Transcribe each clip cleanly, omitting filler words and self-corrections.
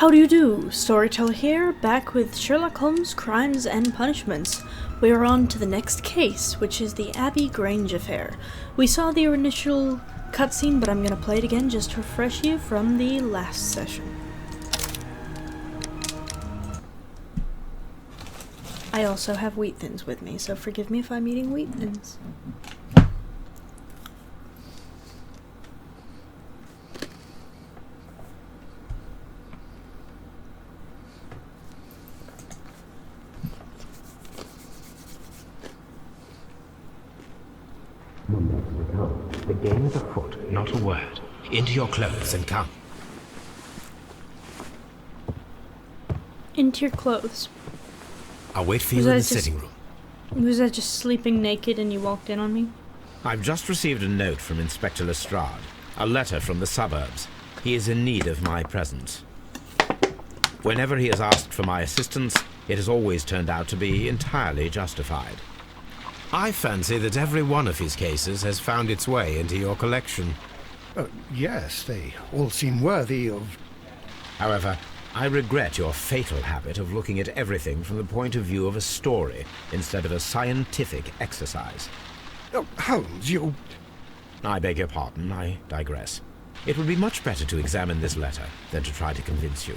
How do you do? Storyteller here, back with Sherlock Holmes Crimes and Punishments. We are on to the next case, which is the Abbey Grange affair. We saw the initial cutscene, but I'm going to play it again just to refresh you from the last session. I also have wheat thins with me, so forgive me if I'm eating wheat thins. The game is afoot, not a word. Into your clothes and come. Into your clothes. I'll wait for you in the sitting room. Was I just sleeping naked and you walked in on me? I've just received a note from Inspector Lestrade. A letter from the suburbs. He is in need of my presence. Whenever he has asked for my assistance, it has always turned out to be entirely justified. I fancy that every one of his cases has found its way into your collection. Yes, they all seem worthy of... However, I regret your fatal habit of looking at everything from the point of view of a story instead of a scientific exercise. Holmes, you... I beg your pardon, I digress. It would be much better to examine this letter than to try to convince you.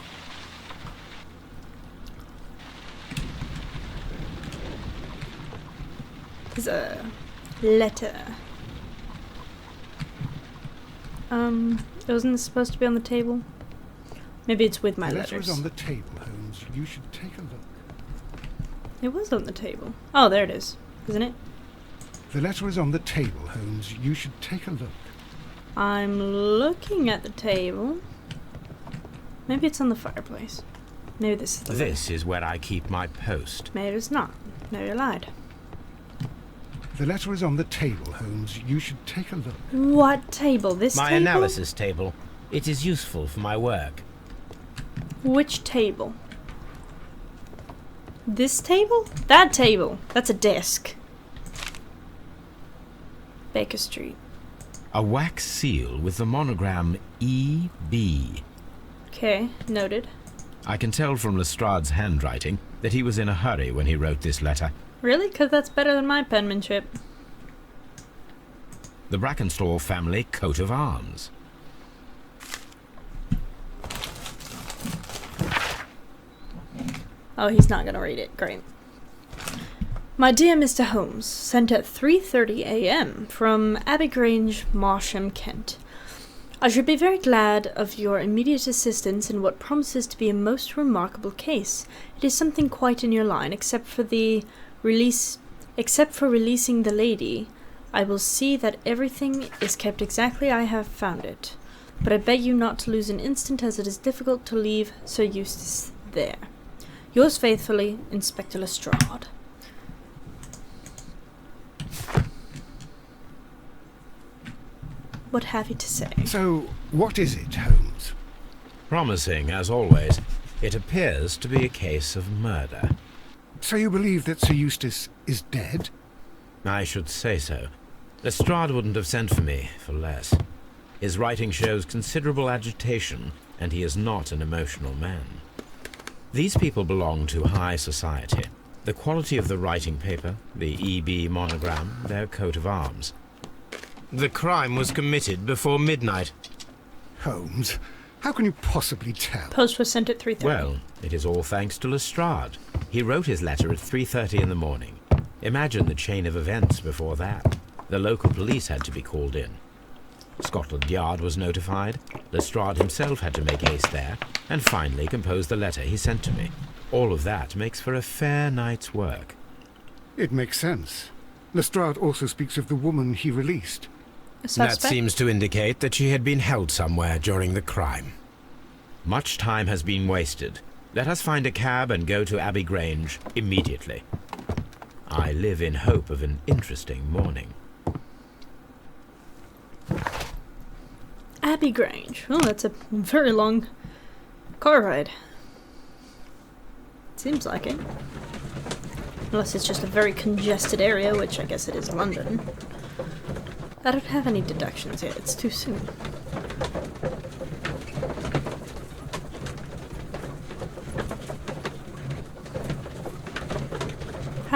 It's a letter. Wasn't it supposed to be on the table? Maybe it's with my letters. The letter is on the table, Holmes. You should take a look. It was on the table. Oh, there it is. Isn't it? The letter is on the table, Holmes. You should take a look. I'm looking at the table. Maybe it's on the fireplace. Maybe this is the This is where I keep my post. Maybe it's not. Maybe I lied. The letter is on the table, Holmes. You should take a look. What table? This My table? analysis table. It is useful for my work. Which table? This table? That table. That's a desk. Baker Street. A wax seal with the monogram E.B. Okay, noted. I can tell from Lestrade's handwriting that he was in a hurry when he wrote this letter. Really? Because that's better than my penmanship. The Brackenstall family coat of arms. Oh, he's not gonna read it. Great. My dear Mr. Holmes, sent at 3:30 a.m. from Abbey Grange, Marsham, Kent. I should be very glad of your immediate assistance in what promises to be a most remarkable case. It is something quite in your line, except for releasing the lady. I will see that everything is kept exactly I have found it. But I beg you not to lose an instant, as it is difficult to leave Sir Eustace there. Yours faithfully, Inspector Lestrade. What have you to say? So, what is it, Holmes? Promising, as always. It appears to be a case of murder. So you believe that Sir Eustace is dead? I should say so. Lestrade wouldn't have sent for me for less. His writing shows considerable agitation, and he is not an emotional man. These people belong to high society. The quality of the writing paper, the E.B. monogram, their coat of arms. The crime was committed before midnight. Holmes, how can you possibly tell? Post was sent at 3:30. Well, it is all thanks to Lestrade. He wrote his letter at 3:30 in the morning. Imagine the chain of events before that. The local police had to be called in. Scotland Yard was notified. Lestrade himself had to make haste there, and finally compose the letter he sent to me. All of that makes for a fair night's work. It makes sense. Lestrade also speaks of the woman he released. That seems to indicate that she had been held somewhere during the crime. Much time has been wasted. Let us find a cab and go to Abbey Grange immediately. I live in hope of an interesting morning. Abbey Grange. Oh, that's a very long car ride. Seems like it. Unless it's just a very congested area, which I guess it is London. I don't have any deductions yet. It's too soon.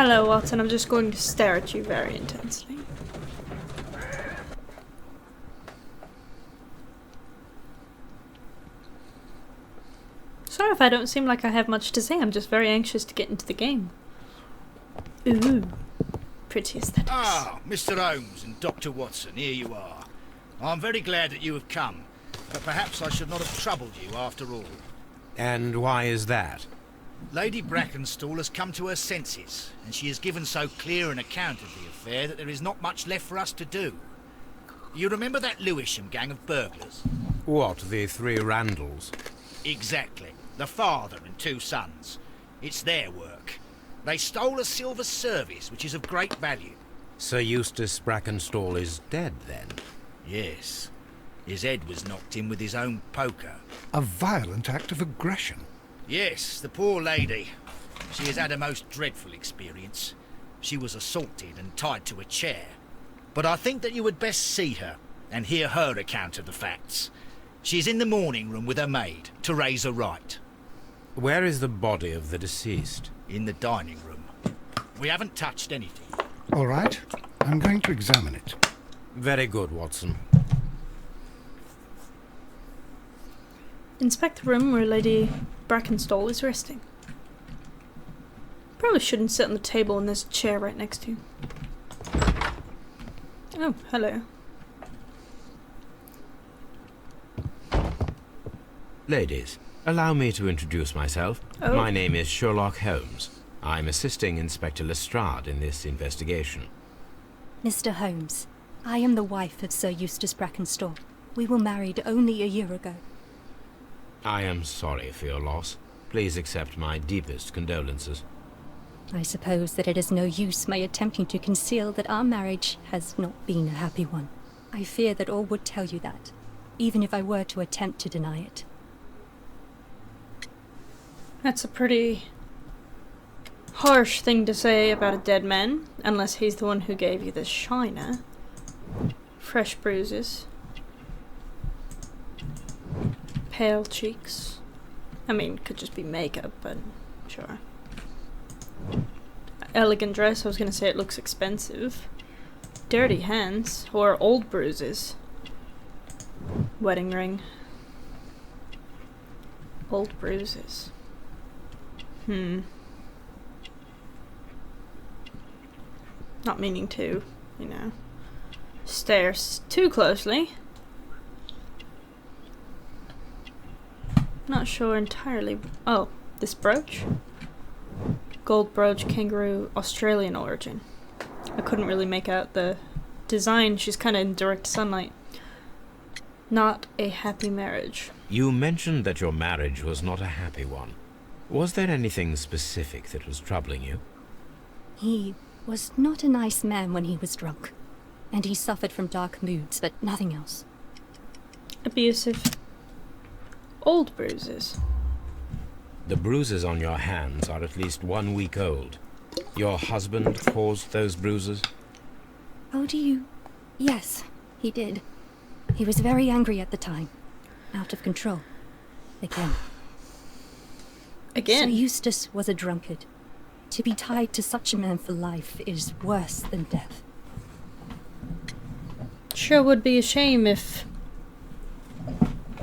Hello, Watson. I'm just going to stare at you very intensely. Sorry if I don't seem like I have much to say. I'm just very anxious to get into the game. Ooh. Pretty aesthetics. Ah, Mr. Holmes and Dr. Watson, here you are. I'm very glad that you have come, but perhaps I should not have troubled you after all. And why is that? Lady Brackenstall has come to her senses, and she has given so clear an account of the affair that there is not much left for us to do. You remember that Lewisham gang of burglars? What, the three Randalls? Exactly. The father and two sons. It's their work. They stole a silver service, which is of great value. Sir Eustace Brackenstall is dead, then? Yes. His head was knocked in with his own poker. A violent act of aggression. Yes, the poor lady. She has had a most dreadful experience. She was assaulted and tied to a chair. But I think that you would best see her and hear her account of the facts. She's in the morning room with her maid, Teresa Wright. Where is the body of the deceased? In the dining room. We haven't touched anything. All right, I'm going to examine it. Very good, Watson. Inspect the room where Lady Brackenstall is resting. Probably shouldn't sit on the table and there's a chair right next to you. Oh, hello. Ladies, allow me to introduce myself. Oh. My name is Sherlock Holmes. I'm assisting Inspector Lestrade in this investigation. Mr. Holmes, I am the wife of Sir Eustace Brackenstall. We were married only a year ago. I am sorry for your loss. Please accept my deepest condolences. I suppose that it is no use my attempting to conceal that our marriage has not been a happy one. I fear that all would tell you that, even if I were to attempt to deny it. That's a pretty harsh thing to say about a dead man, unless he's the one who gave you the shiner. Fresh bruises. Pale cheeks. I mean, could just be makeup, but sure. Elegant dress, I was gonna say it looks expensive. Dirty hands, or old bruises. Wedding ring. Old bruises. Not meaning to, stare too closely. Not sure entirely. Oh, this brooch? Gold brooch, kangaroo, Australian origin. I couldn't really make out the design. She's kind of in direct sunlight. Not a happy marriage. You mentioned that your marriage was not a happy one. Was there anything specific that was troubling you? He was not a nice man when he was drunk, and he suffered from dark moods, but nothing else. Abusive. Old bruises. The bruises on your hands are at least 1 week old. Your husband caused those bruises? Oh, do you? Yes, he did. He was very angry at the time. Out of control. Again. Sir Eustace was a drunkard. To be tied to such a man for life is worse than death. Sure would be a shame if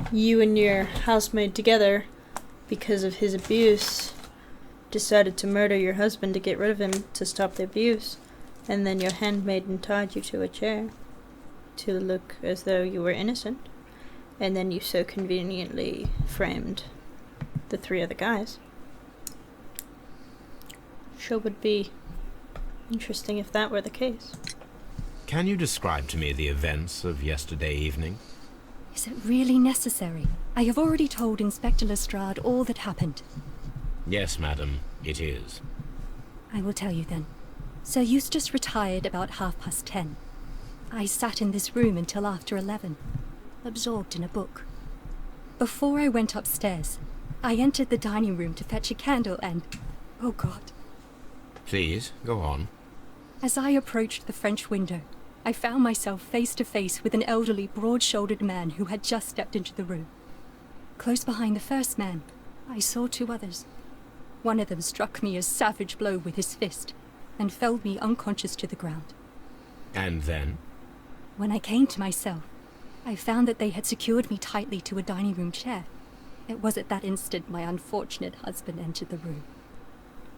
you and your housemaid together, because of his abuse, decided to murder your husband to get rid of him to stop the abuse, and then your handmaiden tied you to a chair to look as though you were innocent, and then you so conveniently framed the three other guys. Sure would be interesting if that were the case. Can you describe to me the events of yesterday evening? Is it really necessary? I have already told Inspector Lestrade all that happened. Yes, madam, it is. I will tell you then. Sir Eustace retired about 10:30. I sat in this room until after 11, absorbed in a book. Before I went upstairs, I entered the dining room to fetch a candle and... oh God. Please, go on. As I approached the French window, I found myself face to face with an elderly, broad-shouldered man who had just stepped into the room. Close behind the first man, I saw two others. One of them struck me a savage blow with his fist. and felled me unconscious to the ground. And then? When I came to myself, I found that they had secured me tightly to a dining room chair. It was at that instant my unfortunate husband entered the room.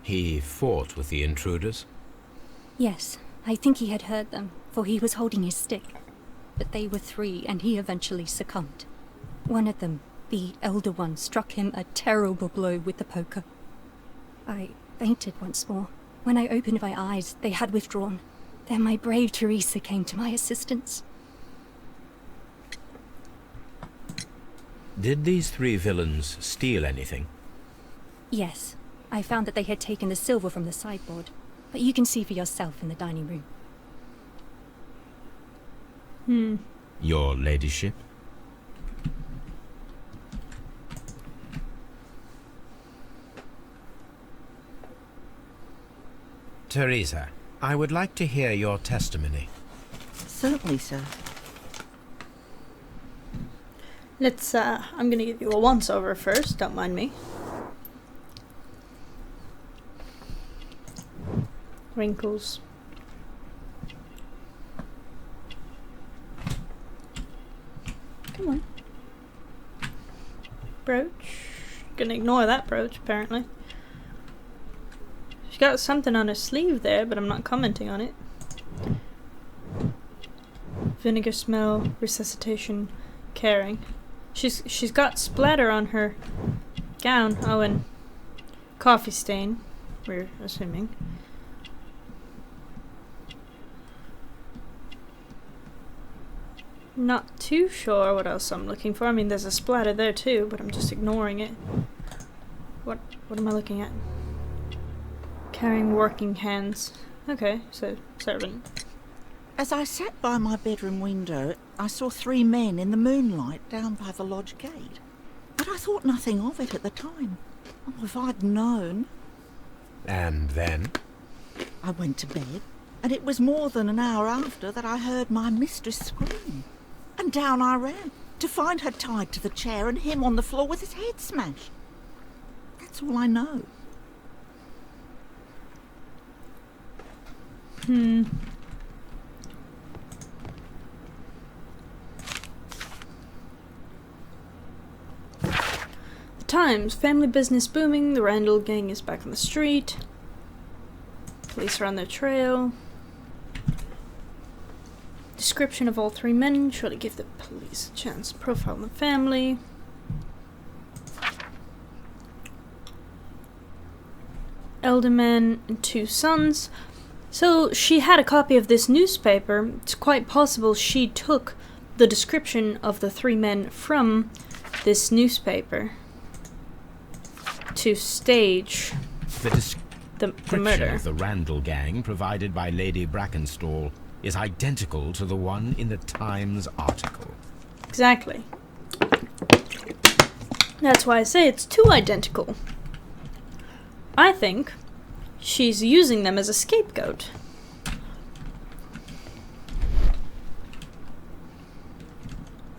He fought with the intruders? Yes, I think he had heard them, for he was holding his stick. But they were 3, and he eventually succumbed. One of them, the elder one, struck him a terrible blow with the poker. I fainted once more. When I opened my eyes, they had withdrawn. Then my brave Teresa came to my assistance. Did these 3 villains steal anything? Yes, I found that they had taken the silver from the sideboard, but you can see for yourself in the dining room. Your ladyship? Teresa, I would like to hear your testimony. Certainly, sir. Let's, I'm gonna give you a once-over first, don't mind me. Wrinkles. Come on. Brooch. Gonna ignore that brooch, apparently. She's got something on her sleeve there, but I'm not commenting on it. Vinegar smell, resuscitation, caring. She's got splatter on her gown. Oh, and coffee stain, we're assuming. Not too sure what else I'm looking for. I mean, there's a splatter there too, but I'm just ignoring it. What am I looking at? Carrying working hands. Okay, so servant. As I sat by my bedroom window, I saw 3 men in the moonlight down by the lodge gate. But I thought nothing of it at the time. Oh, if I'd known. And then? I went to bed, and it was more than an hour after that I heard my mistress scream. And down I ran, to find her tied to the chair and him on the floor with his head smashed. That's all I know. The Times. Family business booming. The Randall gang is back on the street. Police are on their trail. Description of all 3 men. Surely give the police a chance to profile the family. Elder man and 2 sons. So she had a copy of this newspaper. It's quite possible she took the description of the 3 men from this newspaper to stage The the description murder. of the Randall gang provided by Lady Brackenstall is identical to the one in the Times article. Exactly. That's why I say it's too identical. I think she's using them as a scapegoat.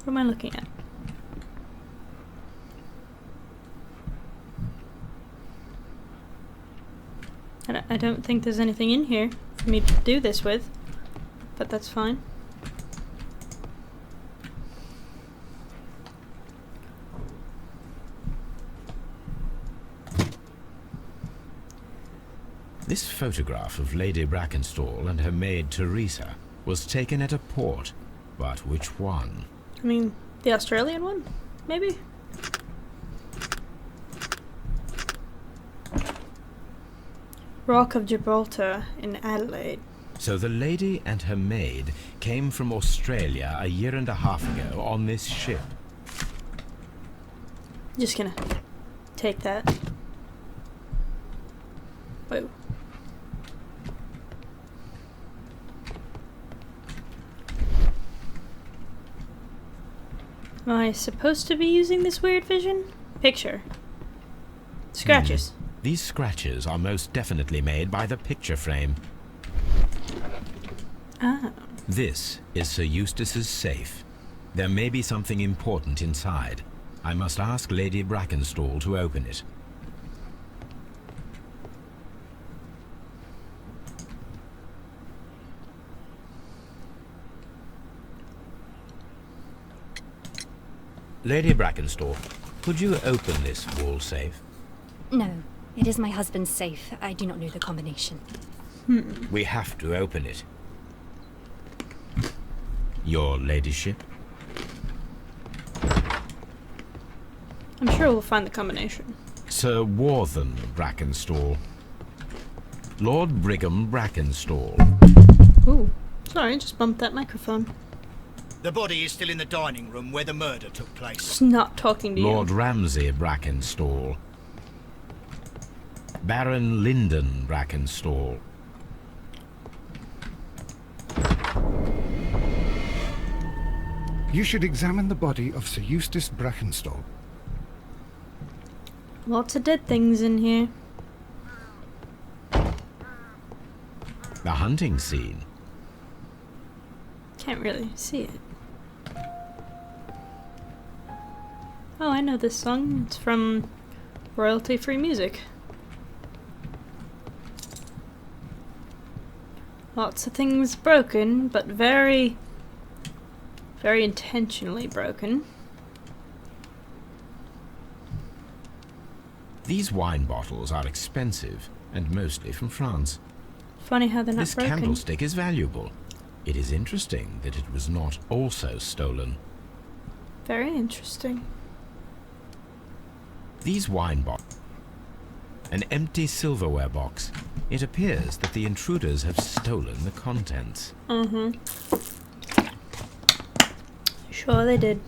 What am I looking at? I don't think there's anything in here for me to do this with, but that's fine. This photograph of Lady Brackenstall and her maid Teresa was taken at a port, but which one? I mean, the Australian one? Maybe? Rock of Gibraltar in Adelaide. So the lady and her maid came from Australia a year and a half ago on this ship. Just gonna take that. Whoa. Am I supposed to be using this weird vision? Picture. Scratches. These scratches are most definitely made by the picture frame. Ah. This is Sir Eustace's safe. There may be something important inside. I must ask Lady Brackenstall to open it. Lady Brackenstall, could you open this wall safe? No, it is my husband's safe. I do not know the combination. We have to open it. Your ladyship? I'm sure we'll find the combination. Sir Warthen Brackenstall. Lord Brigham Brackenstall. Ooh, sorry, just bumped that microphone. The body is still in the dining room where the murder took place. Just not talking to Lord you. Ramsay Brackenstall. Baron Lyndon Brackenstall. You should examine the body of Sir Eustace Brackenstall. Lots of dead things in here. The hunting scene. Can't really see it. Oh, I know this song. It's from royalty-free music. Lots of things broken, but very, very intentionally broken. These wine bottles are expensive and mostly from France. Funny how they're not This broken. candlestick is valuable. It is interesting that it was not also stolen. Very interesting. These wine bottles. An empty silverware box. It appears that the intruders have stolen the contents. Sure they did.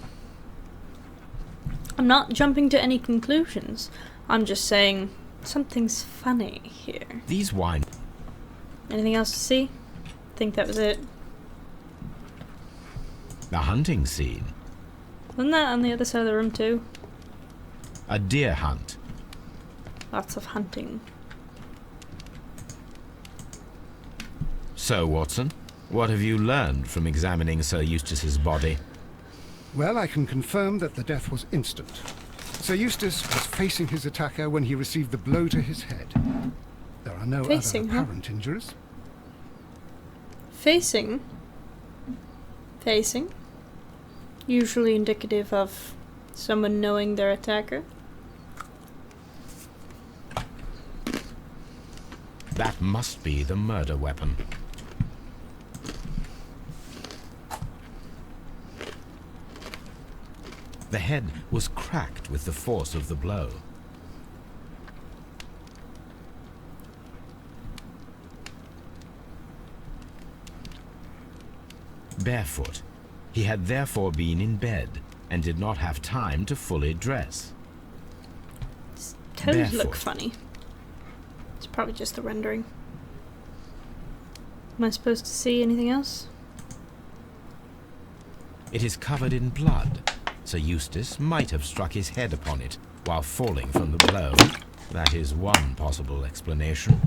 I'm not jumping to any conclusions. I'm just saying something's funny here. These wine... Anything else to see? Think that was it. The hunting scene. Wasn't that on the other side of the room too? A deer hunt. Lots of hunting. So, Watson, what have you learned from examining Sir Eustace's body? Well, I can confirm that the death was instant. Sir Eustace was facing his attacker when he received the blow to his head. There are no Facing, other huh? apparent injuries. Facing. Facing. Usually indicative of someone knowing their attacker. That must be the murder weapon. The head was cracked with the force of the blow. Barefoot, he had therefore been in bed and did not have time to fully dress. His toes look Barefoot. funny. It's probably just the rendering. Am I supposed to see anything else? It is covered in blood. Sir Eustace might have struck his head upon it while falling from the blow. That is one possible explanation.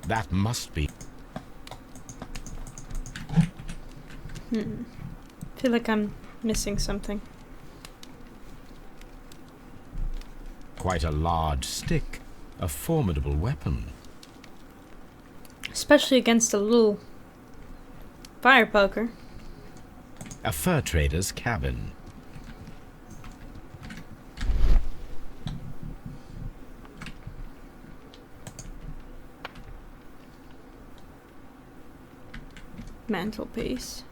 That must be... Feel like I'm missing something. quite a large stick, a formidable weapon. Especially against a little fire poker. A fur trader's cabin. Mantelpiece.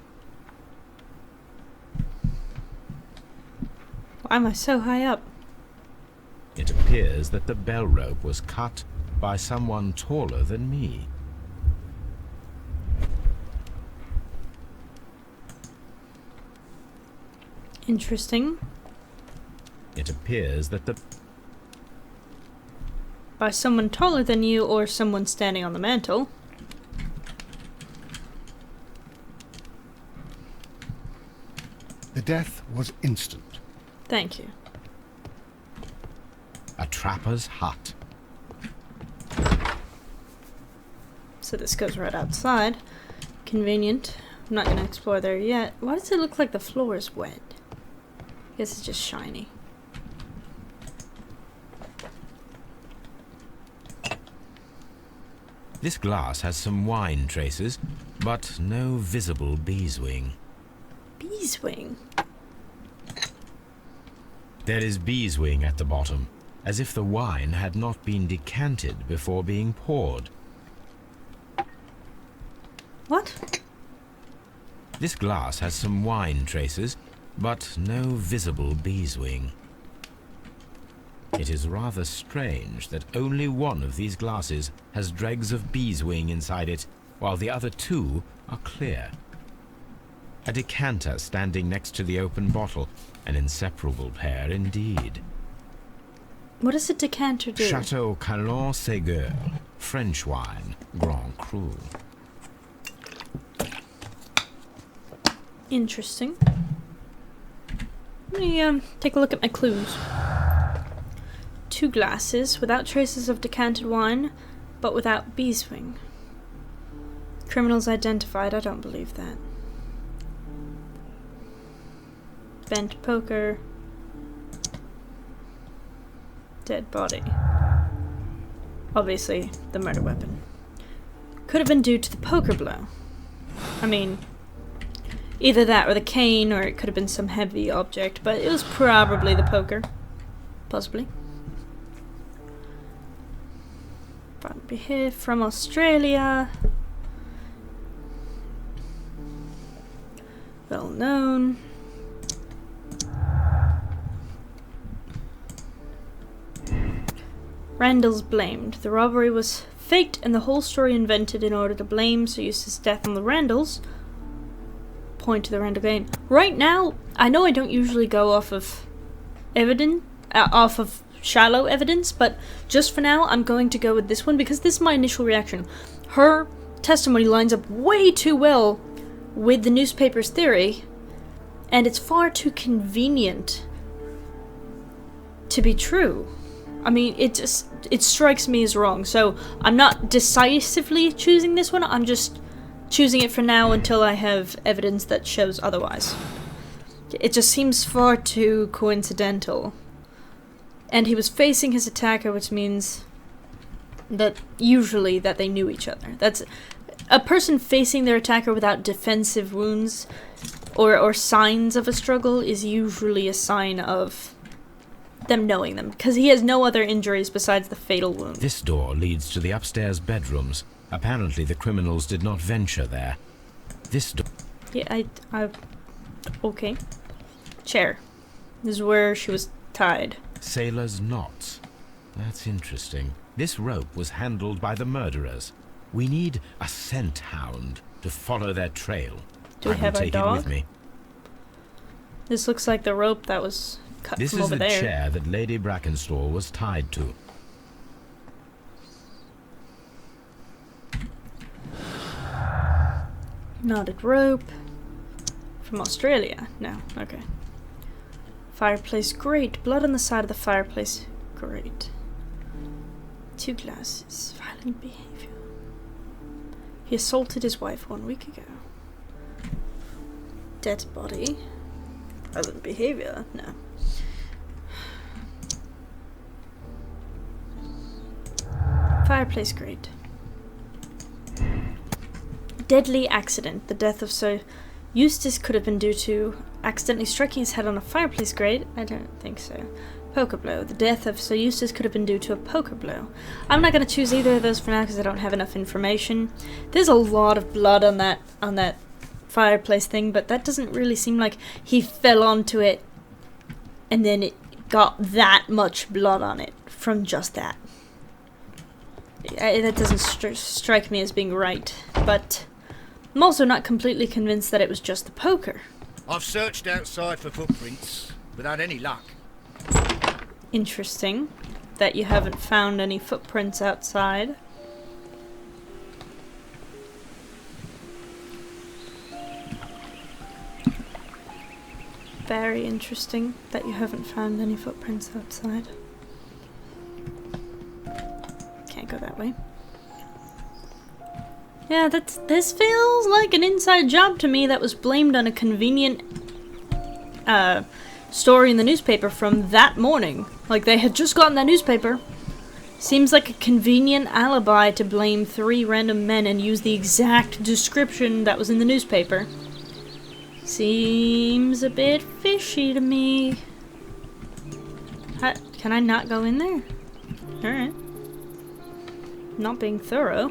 Why am I so high up? It appears that the bell rope was cut by someone taller than me. Interesting. It appears that the... By someone taller than you or someone standing on the mantle. The death was instant. Thank you. A trapper's hut. So this goes right outside. Convenient. I'm not gonna explore there yet. Why does it look like the floor is wet? I guess it's just shiny. This glass has some wine traces, but no visible beeswing. Beeswing? There is beeswing at the bottom, as if the wine had not been decanted before being poured. What? This glass has some wine traces, but no visible beeswing. It is rather strange that only one of these glasses has dregs of beeswing inside it, while the other two are clear. A decanter standing next to the open bottle, an inseparable pair indeed. What does a decanter do? Chateau Calon Ségur, French wine, Grand Cru. Interesting. Let me take a look at my clues. 2 glasses without traces of decanted wine, but without beeswing. Criminals identified. I don't believe that. Bent poker. Dead body. Obviously, the murder weapon. Could have been due to the poker blow. I mean, either that or the cane, or it could have been some heavy object, but it was probably the poker. Possibly. Be here from Australia. Well known. Randall's blamed. The robbery was faked and the whole story invented in order to blame Sir Eustace's death on the Randalls. Point to the Randall game. Right now, I know I don't usually go off of shallow evidence, but just for now, I'm going to go with this one because this is my initial reaction. Her testimony lines up way too well with the newspaper's theory, and it's far too convenient to be true. I mean, it strikes me as wrong, so I'm not decisively choosing this one, I'm just choosing it for now until I have evidence that shows otherwise. It just seems far too coincidental. And he was facing his attacker, which means that usually that they knew each other. That's a person facing their attacker without defensive wounds or signs of a struggle is usually a sign of them knowing them, because he has no other injuries besides the fatal wound. This door leads to the upstairs bedrooms. Apparently the criminals did not venture there. This door... Yeah, okay. Chair. This is where she was tied. Sailor's knots. That's interesting. This rope was handled by the murderers. We need a scent hound to follow their trail. Do we have a dog? I will take it with me. This looks like the rope that was cut This from is over the there. chair that Lady Brackenstall was tied to. Knotted rope. From Australia? No, okay. Fireplace grate. Blood on the side of the fireplace grate. 2 glasses. Violent behavior. He assaulted his wife 1 week ago. Dead body. Violent behavior? No. Fireplace grate. Deadly accident. The death of Sir Eustace could have been due to accidentally striking his head on a fireplace grate. I don't think so. Poker blow. The death of Sir Eustace could have been due to a poker blow. I'm not going to choose either of those for now because I don't have enough information. There's a lot of blood on that fireplace thing, but that doesn't really seem like he fell onto it and then it got that much blood on it from just that. That doesn't strike me as being right, but I'm also not completely convinced that it was just the poker. I've searched outside for footprints without any luck. Interesting that you haven't found any footprints outside. Very interesting that you haven't found any footprints outside. Can't go that way. Yeah, this feels like an inside job to me that was blamed on a convenient story in the newspaper from that morning. Like, they had just gotten that newspaper. Seems like a convenient alibi to blame 3 random men and use the exact description that was in the newspaper. Seems a bit fishy to me. Can I not go in there? Alright. Not being thorough.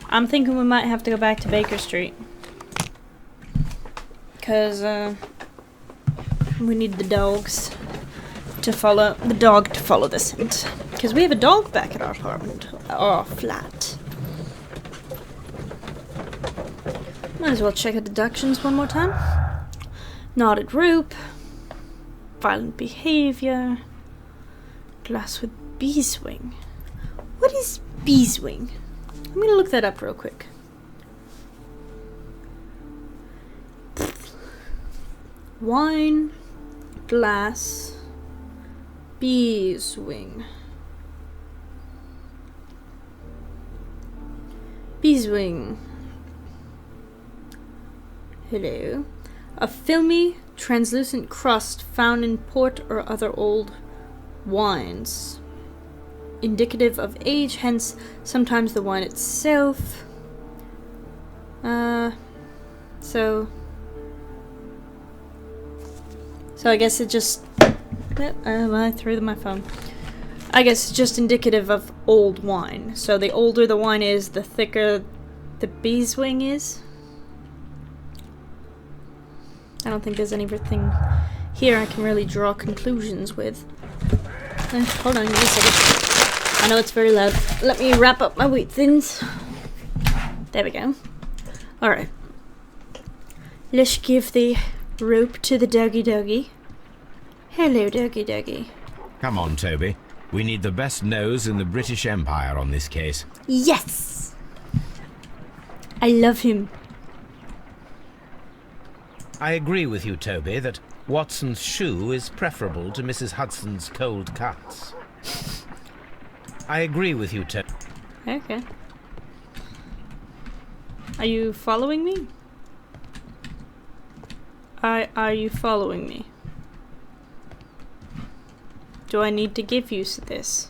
I'm thinking we might have to go back to Baker Street. Because, we need the dogs to follow, the scent. Because we have a dog back at our apartment, our flat. Might as well check our deductions one more time. Knotted rope. Violent behavior. Glass with beeswing. What is beeswing? I'm gonna look that up real quick. Wine, glass, beeswing. Beeswing. Hello. A filmy, translucent crust found in port or other old wines. Indicative of age, hence sometimes the wine itself. So I guess it just... I threw my phone. I guess it's just indicative of old wine. So the older the wine is, the thicker the beeswing is. I don't think there's anything here I can really draw conclusions with. Hold on, give me a second. I know it's very loud. Let me wrap up my wheat thins. There we go. Alright. Let's give the rope to the doggy. Hello, doggy. Come on, Toby. We need the best nose in the British Empire on this case. Yes! I love him. I agree with you, Toby, that Watson's shoe is preferable to Mrs. Hudson's cold cuts. I agree with you, Toby. Okay. Are you following me? Are you following me? Do I need to give you this?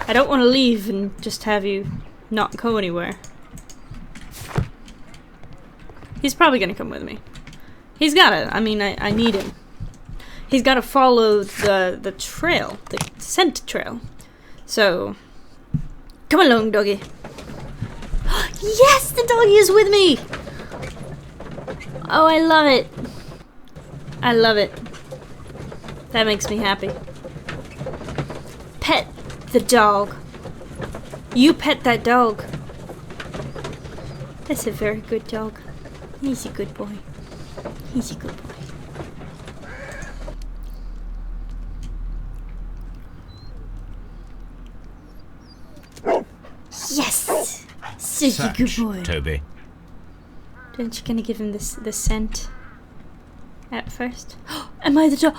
I don't want to leave and just have you not go anywhere. He's probably gonna come with me. He's gotta. I mean, I need him. He's gotta follow the trail, the scent trail. So, come along, doggy. Yes, the doggy is with me! Oh, I love it. I love it. That makes me happy. Pet the dog. You pet that dog. That's a very good dog. He's a good boy. He's a good boy. Yes! Such a good boy. Toby. Aren't you gonna give him the scent at first? Am I the dog?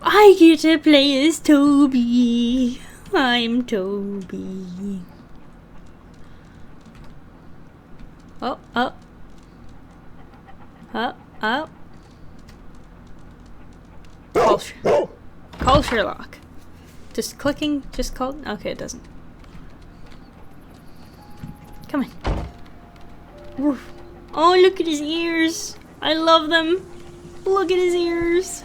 I get to play as Toby. I'm Toby. Oh. Call Sherlock. Just clicking, just call. Okay, it doesn't. Come on. Woof. Oh, look at his ears. I love them. Look at his ears.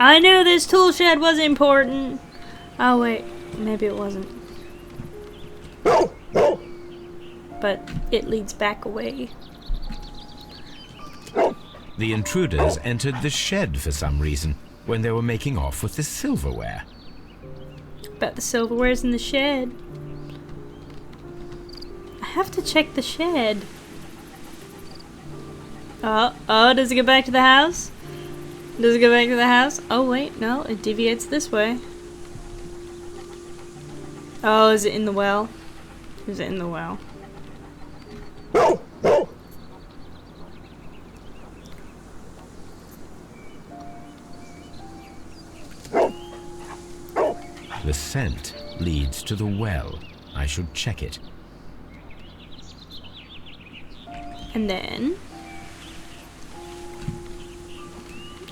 I knew this tool shed was important. Oh wait, maybe it wasn't. But it leads back away. The intruders entered the shed for some reason when they were making off with the silverware. Bet the silverware's in the shed. I have to check the shed. Oh, does it go back to the house? Does it go back to the house? Oh wait, no, it deviates this way. Oh, is it in the well? Is it in the well? The scent leads to the well. I should check it. And then...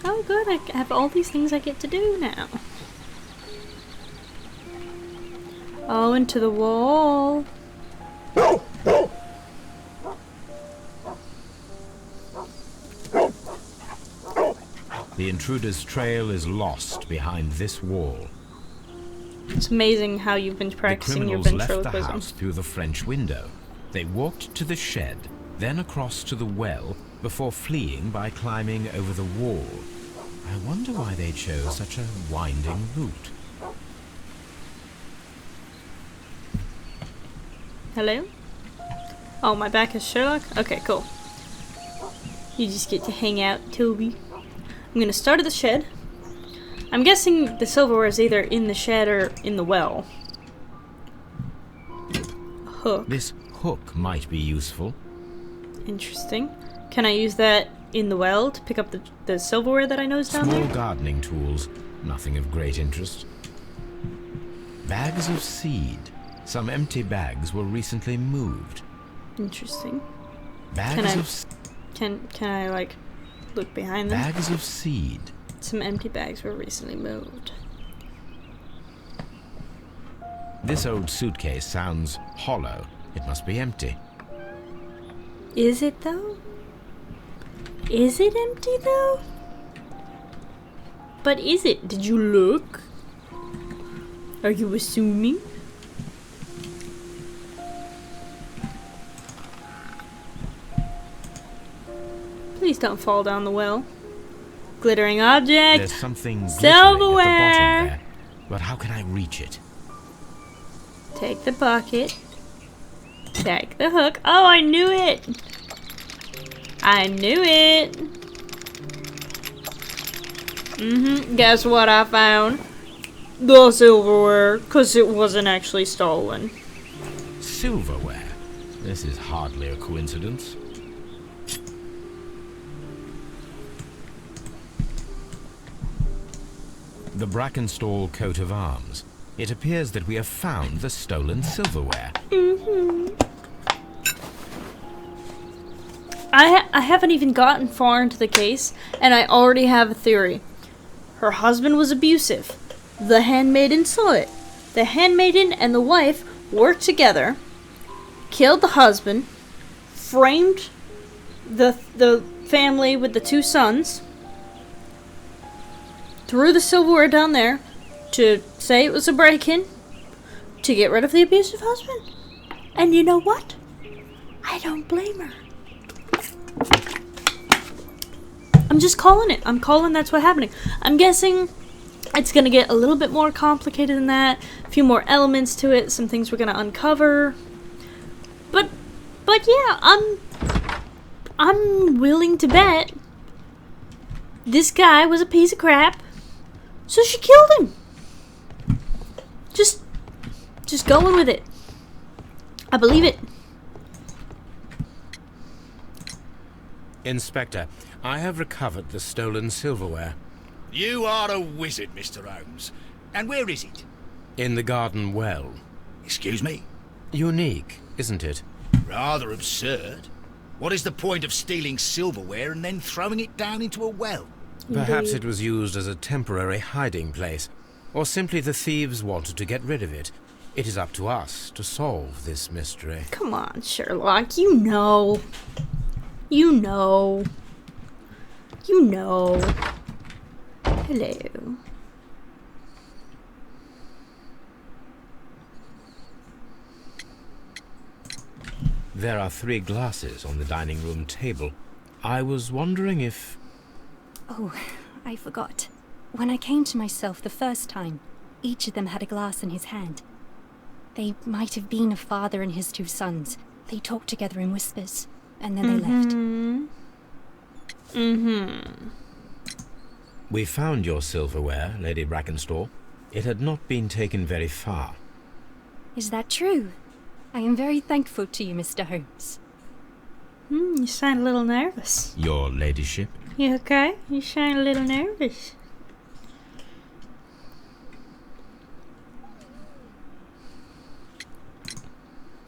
Oh good, I have all these things I get to do now. Oh, into the wall. The intruder's trail is lost behind this wall. It's amazing how you've been practicing your The criminals left the ventriloquism. house through the French window. They walked to the shed, then across to the well, before fleeing by climbing over the wall. I wonder why they chose such a winding route. Hello? Oh, my back is Sherlock? Okay, cool. You just get to hang out, Toby. I'm gonna start at the shed. I'm guessing the silverware is either in the shed or in the well. Hook. This hook might be useful. Interesting. Can I use that in the well to pick up the silverware that I know is down Small there? gardening tools, nothing of great interest. Bags of seed. Some empty bags were recently moved. Interesting. Bags Can I like look behind them? Bags of seed. Some empty bags were recently moved. This old suitcase sounds hollow. It must be empty. Is it though? Is it empty though? But is it? Did you look? Are you assuming? Please don't fall down the well. Glittering object. There's something glittering Silverware. at the bottom there. But how can I reach it? Take the bucket. Take the hook. Oh, I knew it! I knew it! Guess what I found? The silverware, because it wasn't actually stolen. Silverware? This is hardly a coincidence. The Brackenstall coat of arms. It appears that we have found the stolen silverware. I haven't even gotten far into the case, and I already have a theory. Her husband was abusive. The handmaiden saw it. The handmaiden and the wife worked together, killed the husband, framed the family with the two sons, threw the silverware down there to say it was a break-in, to get rid of the abusive husband. And you know what? I don't blame her. I'm just calling it. I'm calling that's what's happening. I'm guessing it's going to get a little bit more complicated than that. A few more elements to it. Some things we're going to uncover. But yeah, I'm willing to bet this guy was a piece of crap. So she killed him. Just going with it. I believe it. Inspector, I have recovered the stolen silverware. You are a wizard, Mr. Holmes. And where is it? In the garden well. Excuse me? Unique, isn't it? Rather absurd. What is the point of stealing silverware and then throwing it down into a well? Perhaps it was used as a temporary hiding place, or simply the thieves wanted to get rid of it. It is up to us to solve this mystery. Come on, Sherlock. You know. You know. You know. Hello. There are 3 glasses on the dining room table. I was wondering if... Oh, I forgot. When I came to myself the first time, each of them had a glass in his hand. They might have been a father and his 2 sons. They talked together in whispers, and then they left. We found your silverware, Lady Brackenstall. It had not been taken very far. Is that true? I am very thankful to you, Mr. Holmes. You sound a little nervous. Your ladyship? You okay? You sound a little nervous.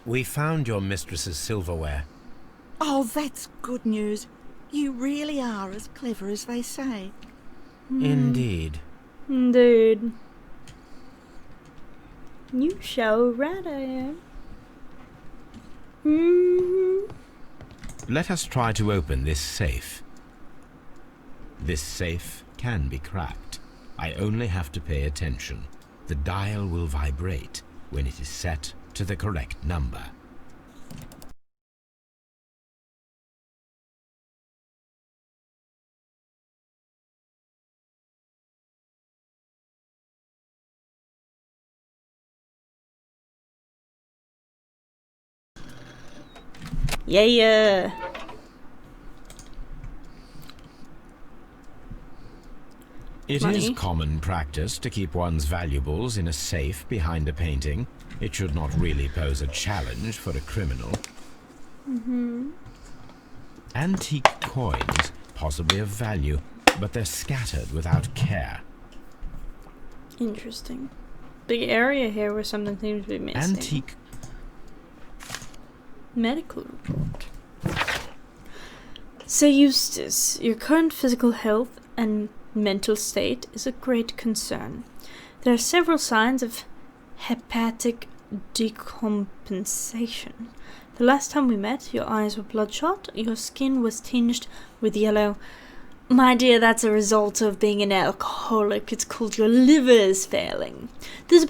We found your mistress's silverware. Oh, that's good news. You really are as clever as they say. Indeed. Indeed. You show right I am. Let us try to open this safe. This safe can be cracked. I only have to pay attention. The dial will vibrate when it is set to the correct number. Yeah. It Money. is common practice to keep one's valuables in a safe behind a painting. It should not really pose a challenge for a criminal. Antique coins, possibly of value, but they're scattered without care. Interesting. Big area here where something seems to be missing. Antique. Medical report. Sir Eustace, your current physical health and mental state is a great concern. There are several signs of hepatic decompensation. The last time we met, your eyes were bloodshot, your skin was tinged with yellow. My dear, that's a result of being an alcoholic. It's called your liver is failing. There's a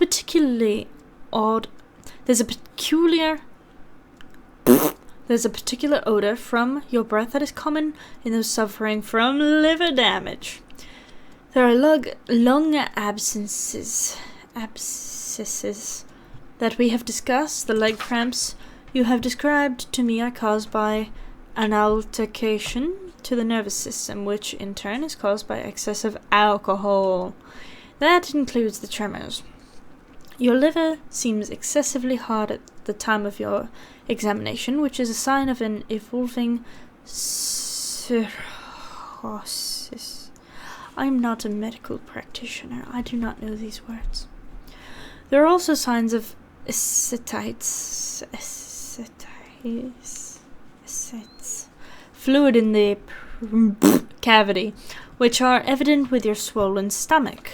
particular odor from your breath that is common in those suffering from liver damage. There are lung abscesses that we have discussed. The leg cramps you have described to me are caused by an altercation to the nervous system, which in turn is caused by excessive alcohol. That includes the tremors. Your liver seems excessively hard at the time of your examination, which is a sign of an evolving cirrhosis. I am not a medical practitioner. I do not know these words. There are also signs of ascites, fluid in the cavity, which are evident with your swollen stomach.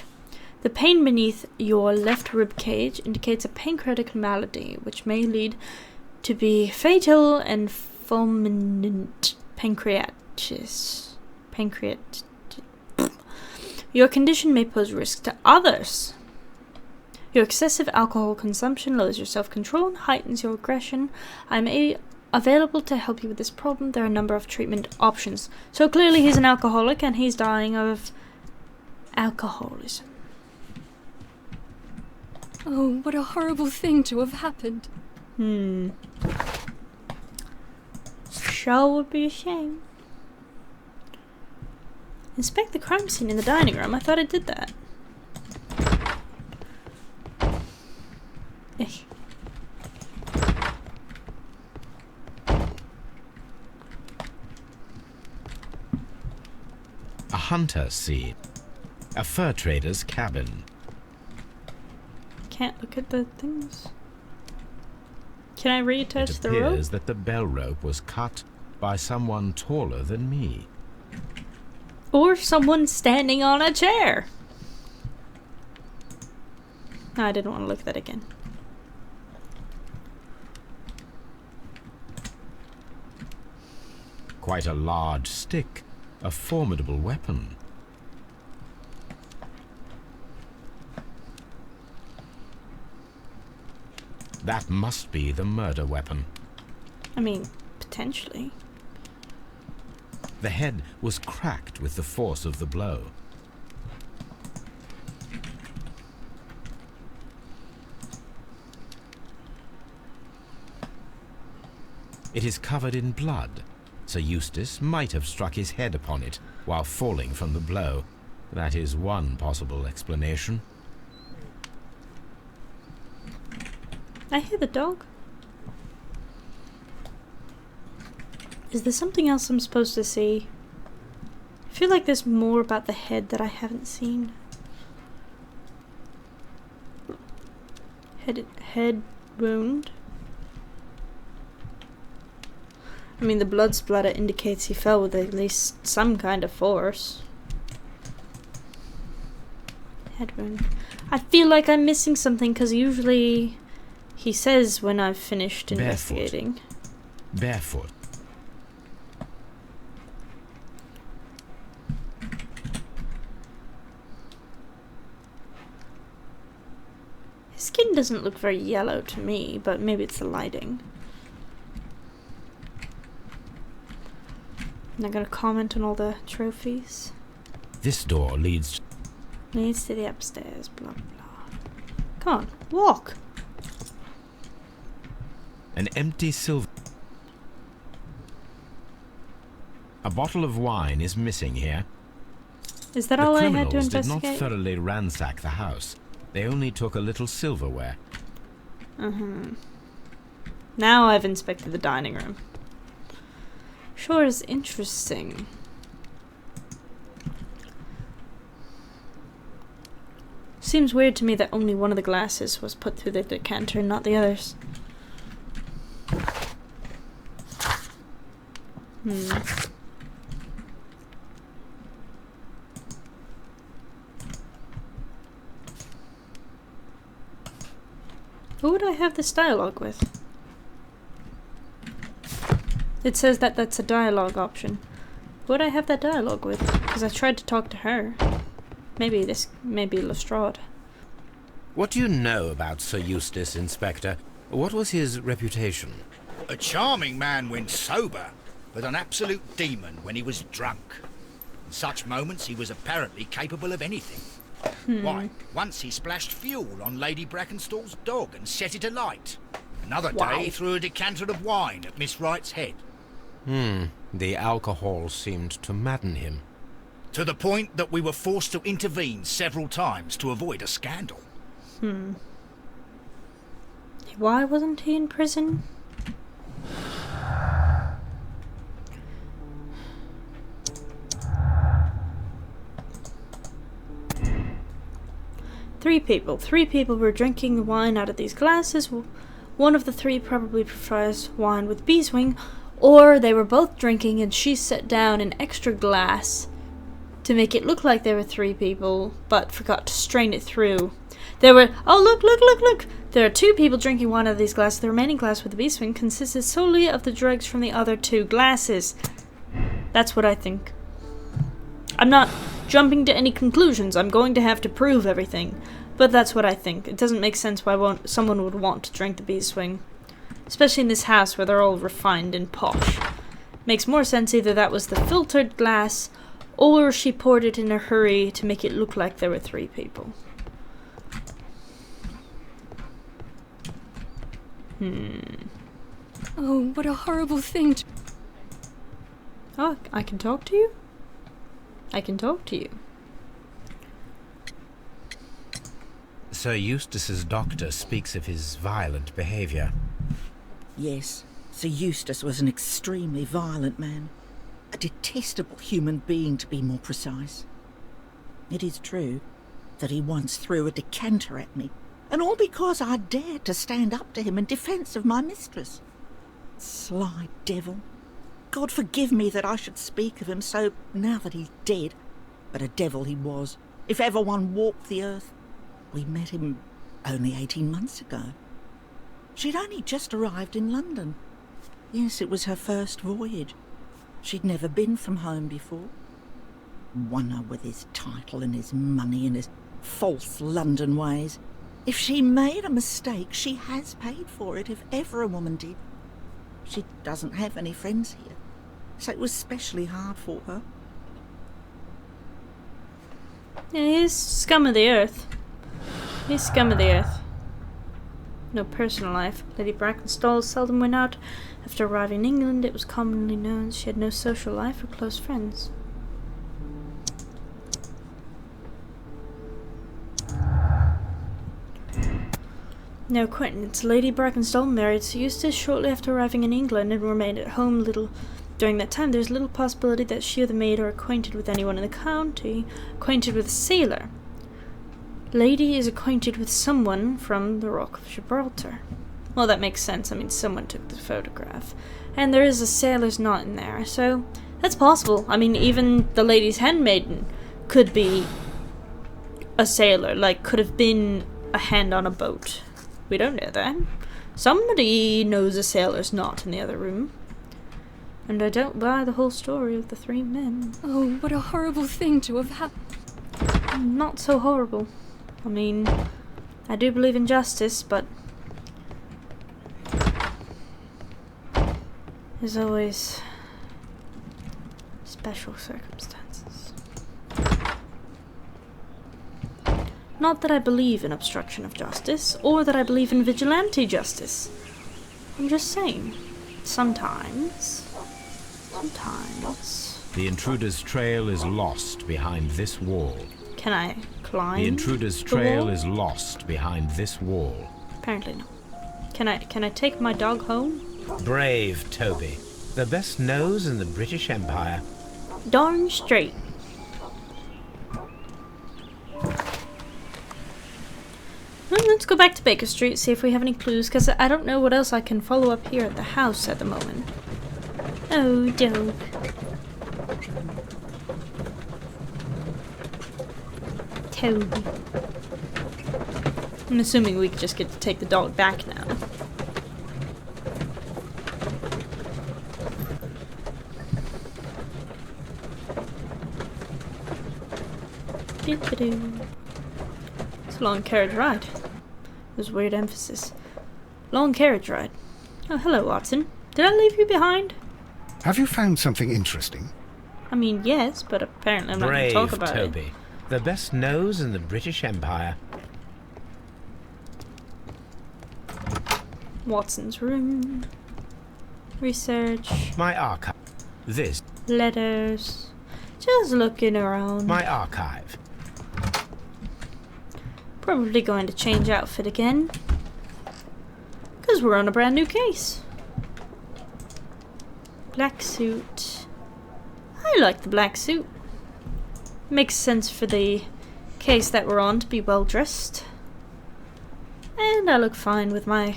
The pain beneath your left rib cage indicates a pancreatic malady, which may lead to be fatal and fulminant pancreatitis. Your condition may pose risk to others. Your excessive alcohol consumption lowers your self-control and heightens your aggression. I'm available to help you with this problem. There are a number of treatment options. So clearly he's an alcoholic and he's dying of alcoholism. Oh, what a horrible thing to have happened. Sure would be a shame. Inspect the crime scene in the dining room. I thought I did that. A hunter seat. A fur trader's cabin. Can't look at the things. Can I reattach It the rope? appears that the bell rope was cut by someone taller than me. Or someone standing on a chair. No, I didn't want to look at that again. Quite a large stick, a formidable weapon. That must be the murder weapon. I mean, potentially. The head was cracked with the force of the blow. It is covered in blood. Sir Eustace might have struck his head upon it while falling from the blow. That is one possible explanation. I hear the dog. Is there something else I'm supposed to see? I feel like there's more about the head that I haven't seen. Head wound. I mean, the blood splatter indicates he fell with at least some kind of force. Head wound. I feel like I'm missing something, because usually he says when I've finished investigating. Barefoot. His skin doesn't look very yellow to me, but maybe it's the lighting. I'm not gonna comment on all the trophies. This door leads To the upstairs, blah blah. Come on, walk! an empty silver. A bottle of wine is missing here. Is that The all I had to criminals did investigate? not thoroughly ransack the house. They only took a little silverware. Now I've inspected the dining room. Sure is interesting. Seems weird to me that only one of the glasses was put through the decanter and not the others. Who would I have this dialogue with? It says that that's a dialogue option. Who would I have that dialogue with? Because I tried to talk to her. Maybe Lestrade. What do you know about Sir Eustace, Inspector? What was his reputation? A charming man when sober, but an absolute demon when he was drunk. In such moments he was apparently capable of anything. Why, once he splashed fuel on Lady Brackenstall's dog and set it alight. Another day he threw a decanter of wine at Miss Wright's head. The alcohol seemed to madden him. To the point that we were forced to intervene several times to avoid a scandal. Why wasn't he in prison? Three people were drinking wine out of these glasses. One of the three probably prefers wine with beeswing, or they were both drinking and she set down an extra glass to make it look like there were three people, but forgot to strain it through. There were, oh look! There are two people drinking wine out of these glasses. The remaining glass with the beeswing consisted solely of the dregs from the other two glasses. That's what I think. I'm not jumping to any conclusions. I'm going to have to prove everything. But that's what I think. It doesn't make sense why someone would want to drink the beeswing. Especially in this house where they're all refined and posh. Makes more sense either that was the filtered glass, or she poured it in a hurry to make it look like there were three people. Oh, what a horrible thing to... Oh, I can talk to you? I can talk to you. Sir Eustace's doctor speaks of his violent behaviour. Yes, Sir Eustace was an extremely violent man. A detestable human being, to be more precise. It is true that he once threw a decanter at me, and all because I dared to stand up to him in defence of my mistress. Sly devil. God forgive me that I should speak of him so now that he's dead, but a devil he was, if ever one walked the earth. We met him only 18 months ago. She'd only just arrived in London. Yes, it was her first voyage. She'd never been from home before. Wonder with his title and his money and his false London ways. If she made a mistake, she has paid for it, if ever a woman did. She doesn't have any friends here, so it was especially hard for her. Yeah, he's scum of the earth. He's scum of the earth. No personal life. Lady Brackenstall seldom went out. After arriving in England, it was commonly known she had no social life or close friends. No acquaintance. Lady Brackenstall married Sir Eustace shortly after arriving in England and remained at home little. During that time, there is little possibility that she or the maid are acquainted with anyone in the county. Acquainted with a sailor. Lady is acquainted with someone from the Rock of Gibraltar. Well, that makes sense. I mean, someone took the photograph. And there is a sailor's knot in there, so that's possible. I mean, even the lady's handmaiden could be a sailor, like, could have been a hand on a boat. We don't know that. Somebody knows a sailor's knot in the other room. And I don't buy the whole story of the 3 men. Oh, what a horrible thing to have happened. Not so horrible. I mean, I do believe in justice, but there's always special circumstances. Not that I believe in obstruction of justice, or that I believe in vigilante justice. I'm just saying, sometimes... The intruder's trail is lost behind this wall. Can I climb? The intruder's trail is lost behind this wall. Apparently not. Can I take my dog home? Brave Toby. The best nose in the British Empire. Darn straight. Well, let's go back to Baker Street, see if we have any clues, because I don't know what else I can follow up here at the house at the moment. Oh, dog. Toby. I'm assuming we just get to take the dog back now. It's a long carriage ride. There's weird emphasis. Long carriage ride. Oh, hello, Watson. Did I leave you behind? Have you found something interesting? I mean, yes, but apparently I'm not going to talk about Toby. it. The best nose in the British Empire. Watson's room. Research. My archive. This. Letters. Just looking around. My archive. Probably going to change outfit again. Because we're on a brand new case. Black suit. I like the black suit. Makes sense for the case that we're on to be well dressed. And I look fine with my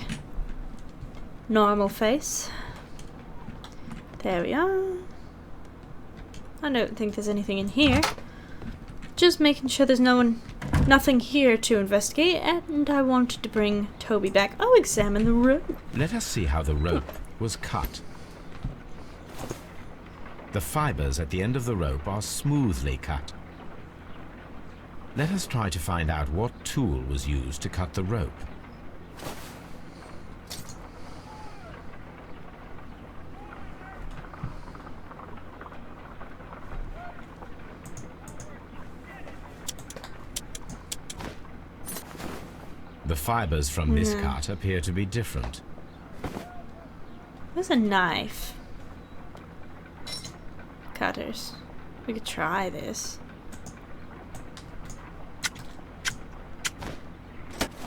normal face. There we are. I don't think there's anything in here. Just making sure there's nothing here to investigate, and I wanted to bring Toby back. Oh, examine the rope. Let us see how the rope was cut. The fibers at the end of the rope are smoothly cut. Let us try to find out what tool was used to cut the rope. The fibers from this cut appear to be different. There's a knife. Cutters. We could try this.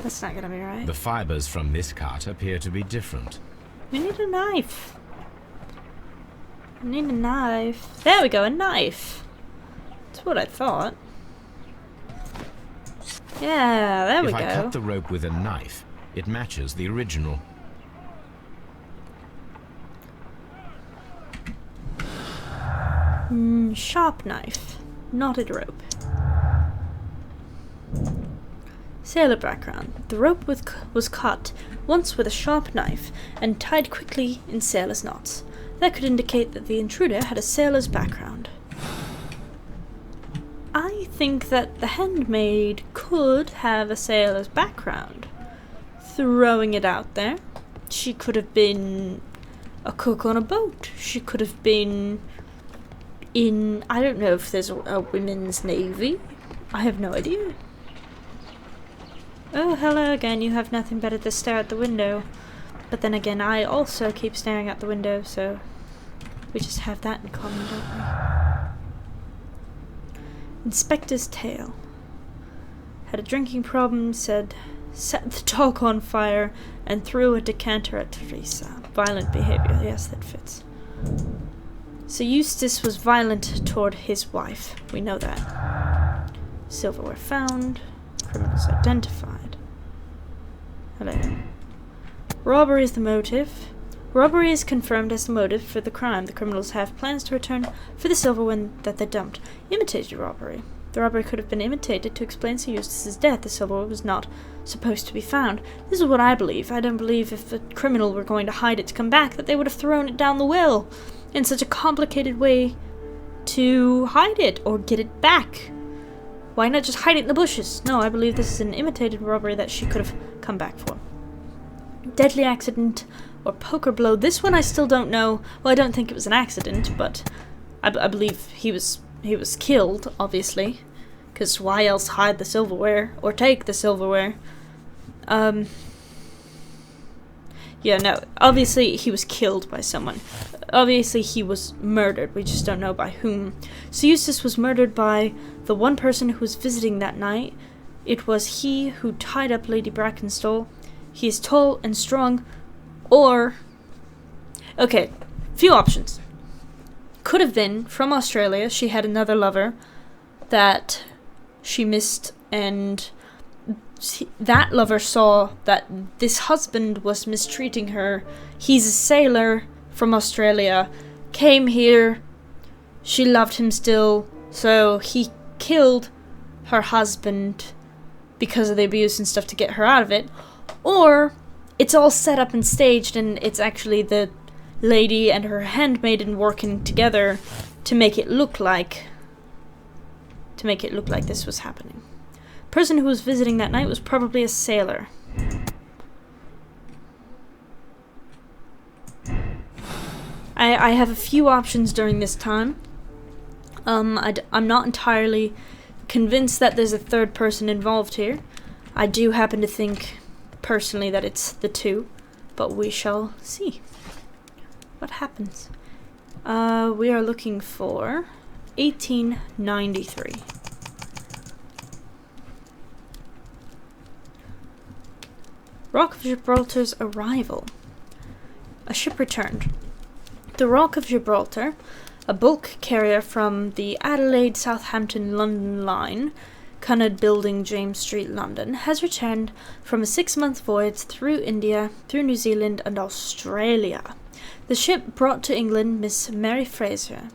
That's not gonna be right. The fibers from this cut appear to be different. We need a knife. We need a knife. There we go, a knife. That's what I thought. Yeah, there we go. If I cut the rope with a knife, it matches the original. Sharp knife. Knotted rope. Sailor background. The rope was cut once with a sharp knife and tied quickly in sailor's knots. That could indicate that the intruder had a sailor's background. I think that the handmaid could have a sailor's background. Throwing it out there. She could have been a cook on a boat. She could have been in... I don't know if there's a women's navy. I have no idea. Oh, hello again. You have nothing better to stare at the window. But then again, I also keep staring at the window, so we just have that in common, don't we? Inspector's tale. Had a drinking problem, said, set the dog on fire, and threw a decanter at Teresa. Violent behavior. Yes, that fits. So Eustace was violent toward his wife. We know that. Silverware found. Criminals identified. Hello. Robbery is the motive. Robbery is confirmed as the motive for the crime. The criminals have plans to return for the silver that they dumped. Imitated robbery. The robbery could have been imitated to explain Sir Eustace's death. The silver was not supposed to be found. This is what I believe. I don't believe if a criminal were going to hide it to come back that they would have thrown it down the well in such a complicated way to hide it or get it back. Why not just hide it in the bushes? No, I believe this is an imitated robbery that she could have come back for. Deadly accident or poker blow. This one I still don't know. Well, I don't think it was an accident, but I believe he was killed, obviously. Because why else hide the silverware or take the silverware? Yeah, no. Obviously, he was killed by someone. Obviously, he was murdered. We just don't know by whom. So Eustace was murdered by the one person who was visiting that night. It was he who tied up Lady Brackenstall. He is tall and strong. Or... Okay, few options. Could have been from Australia. She had another lover that she missed, and that lover saw that this husband was mistreating her. He's a sailor from Australia, came here, she loved him still, so he killed her husband because of the abuse and stuff to get her out of it. Or it's all set up and staged, and it's actually the lady and her handmaiden working together to make it look like this was happening. Person who was visiting that night was probably a sailor. I have a few options during this time. I'm not entirely convinced that there's a third person involved here. I do happen to think personally that it's the two, but we shall see what happens. We are looking for 1893. Rock of Gibraltar's arrival. A ship returned. The Rock of Gibraltar, a bulk carrier from the Adelaide, Southampton, London line, Cunard Building, James Street, London, has returned from a 6-month voyage through India, through New Zealand and Australia. The ship brought to England Miss Mary Fraser,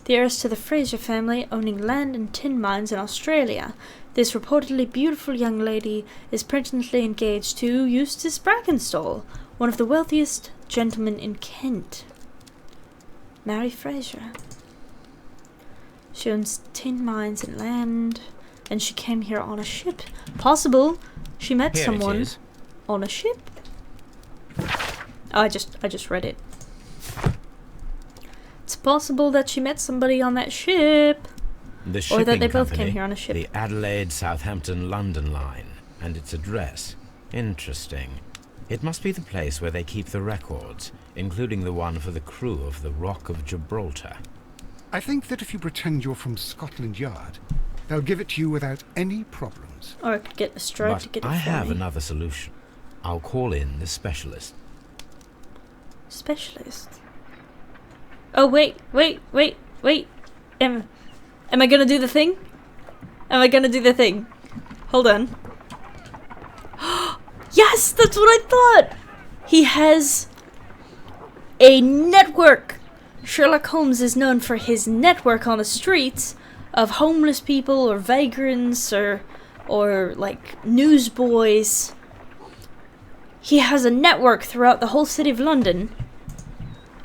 the heiress to the Fraser family, owning land and tin mines in Australia. This reportedly beautiful young lady is presently engaged to Eustace Brackenstall, one of the wealthiest gentlemen in Kent. Mary Fraser. She owns tin mines and land, and she came here on a ship. Possible she met Here someone it is. on a ship. Oh, I just read it. It's possible that she met somebody on that ship. The Or that shipping they both company, came here on a ship. The Adelaide, Southampton, London line, and its address. Interesting. It must be the place where they keep the records, including the one for the crew of the Rock of Gibraltar. I think that if you pretend you're from Scotland Yard, they'll give it to you without any problems. Or I could get Lestrade to But get it I for have me. another solution. I'll call in the specialist. Specialist. Oh, wait. Am I gonna do the thing? Hold on. Yes, that's what I thought! He has a network. Sherlock Holmes is known for his network on the streets of homeless people or vagrants or like newsboys. He has a network throughout the whole city of London.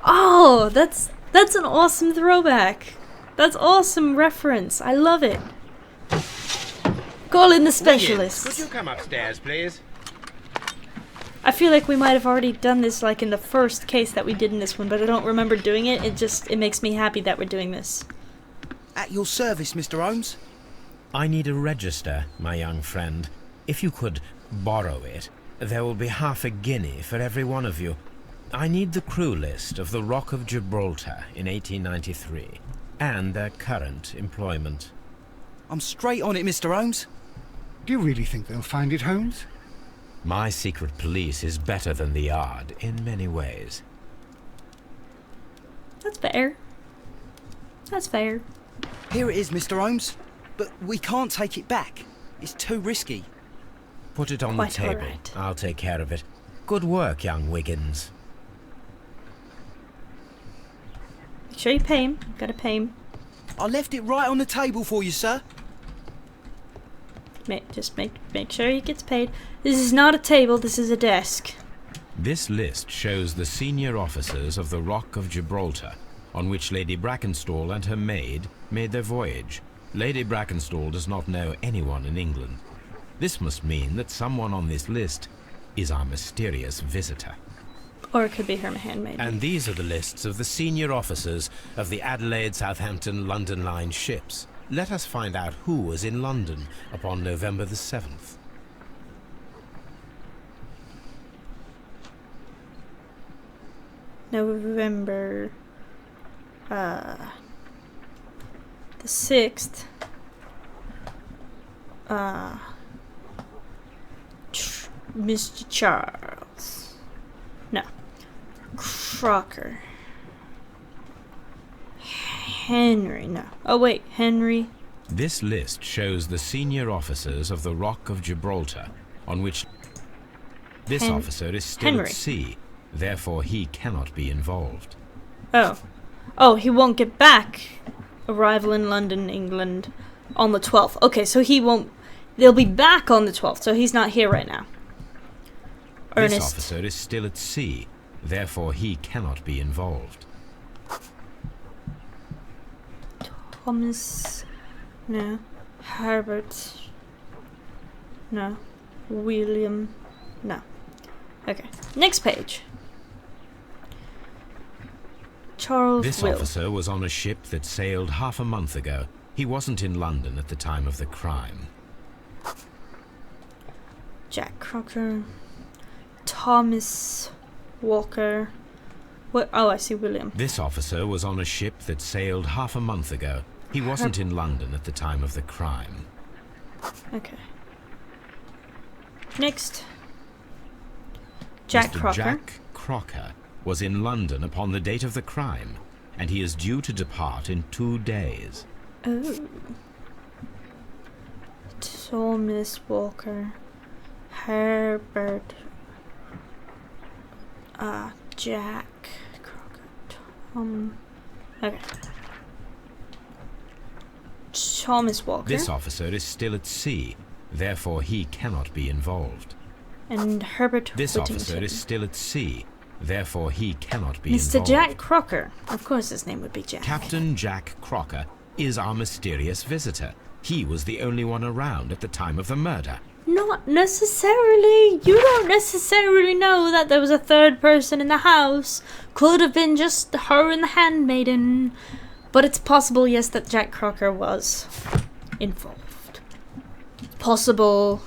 Oh, that's an awesome throwback. That's awesome reference. I love it. Call in the specialist. Could you come upstairs, please? I feel like we might have already done this like in the first case that we did in this one, but I don't remember doing it. It makes me happy that we're doing this. At your service, Mr. Holmes. I need a register, my young friend. If you could borrow it, there will be half a guinea for every one of you. I need the crew list of the Rock of Gibraltar in 1893, and their current employment. I'm straight on it, Mr. Holmes. Do you really think they'll find it, Holmes? My secret police is better than the Yard in many ways. That's fair. That's fair. Here it is, Mr. Holmes. But we can't take it back. It's too risky. Put it on Quite the table. alright. I'll take care of it. Good work, young Wiggins. Make sure you pay him. Gotta pay him. I left it right on the table for you, sir. Just make sure he gets paid. This is not a table, this is a desk. This list shows the senior officers of the Rock of Gibraltar, on which Lady Brackenstall and her maid made their voyage. Lady Brackenstall does not know anyone in England. This must mean that someone on this list is our mysterious visitor. Or it could be her handmaid. And these are the lists of the senior officers of the Adelaide, Southampton, London Line ships. Let us find out who was in London upon November the 7th. November the 6th. Mr. Charles. No. Crocker. Henry, no. Oh wait, Henry. This list shows the senior officers of the Rock of Gibraltar, on which this officer is still Henry. at sea, therefore he cannot be involved. Oh, he won't get back. Arrival in London, England on the 12th. Okay, so he won't... They'll be back on the 12th, so he's not here right now. Ernest. This officer is still at sea, therefore he cannot be involved. Thomas... No. Herbert... No. William... No. Okay. Next page. Charles This Will. officer was on a ship that sailed half a month ago. He wasn't in London at the time of the crime. Jack Crocker. Thomas Walker. What? Oh, I see William. This officer was on a ship that sailed half a month ago. He wasn't in London at the time of the crime. Okay. Next. Jack Mr. Crocker. Jack Crocker was in London upon the date of the crime, and he is due to depart in 2 days. Oh. Thomas Walker. Herbert. Jack Crocker. Okay. Thomas Walker. This officer is still at sea, therefore he cannot be involved. And Herbert This Whittington. officer is still at sea, therefore he cannot be Mr. involved. Jack Crocker. Of course his name would be Jack. Captain Jack Crocker is our mysterious visitor. He was the only one around at the time of the murder. Not necessarily. You don't necessarily know that there was a third person in the house. Could have been just her and the handmaiden. But it's possible, yes, that Jack Crocker was involved. Possible.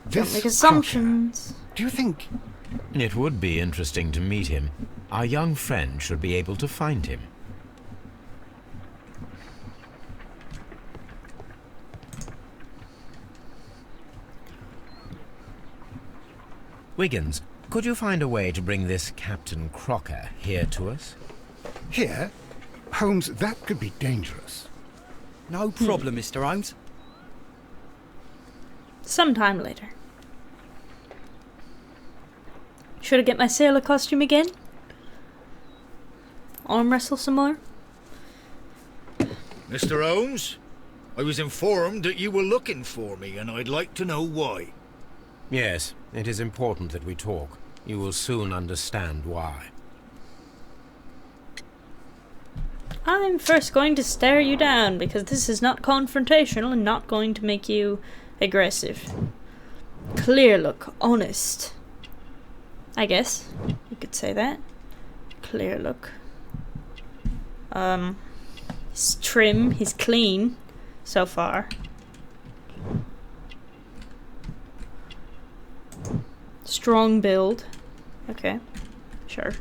Don't make assumptions. Crocker, do you think... It would be interesting to meet him. Our young friend should be able to find him. Wiggins, could you find a way to bring this Captain Crocker here to us? Here? Holmes, that could be dangerous. No problem, Mr. Holmes. Sometime later. Should I get my sailor costume again? Arm wrestle some more? Mr. Holmes, I was informed that you were looking for me, and I'd like to know why. Yes, it is important that we talk. You will soon understand why. I'm first going to stare you down because this is not confrontational and not going to make you aggressive. Clear look, honest. I guess you could say that. Clear look. He's trim, he's clean so far. Strong build. Okay, sure.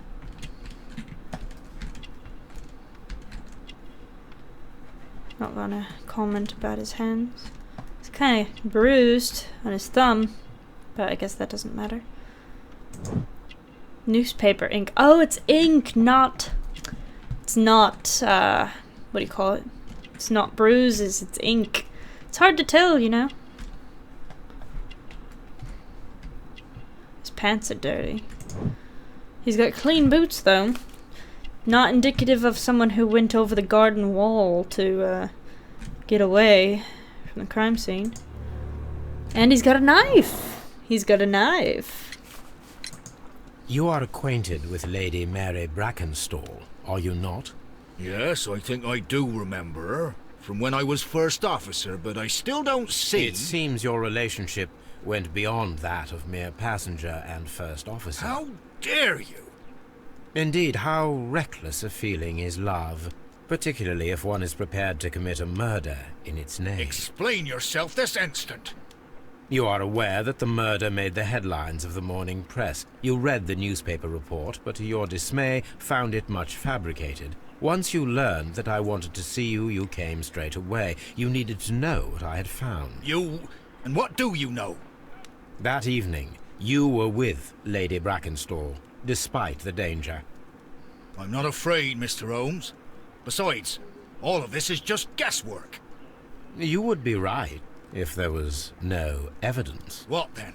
Not gonna comment about his hands. He's kind of bruised on his thumb, but I guess that doesn't matter. Newspaper ink. Oh, it's ink, not... It's not, what do you call it? It's not bruises, it's ink. It's hard to tell, you know? His pants are dirty. He's got clean boots, though. Not indicative of someone who went over the garden wall to get away from the crime scene. And he's got a knife. He's got a knife. You are acquainted with Lady Mary Brackenstall, are you not? Yes, I think I do remember her. From when I was first officer, but I still don't see... It seems your relationship went beyond that of mere passenger and first officer. How dare you? Indeed, how reckless a feeling is love, particularly if one is prepared to commit a murder in its name. Explain yourself this instant. You are aware that the murder made the headlines of the morning press. You read the newspaper report, but to your dismay, found it much fabricated. Once you learned that I wanted to see you, you came straight away. You needed to know what I had found. You... and what do you know? That evening, you were with Lady Brackenstall, despite the danger. I'm not afraid, Mr. Holmes. Besides, all of this is just guesswork. You would be right, if there was no evidence. What then?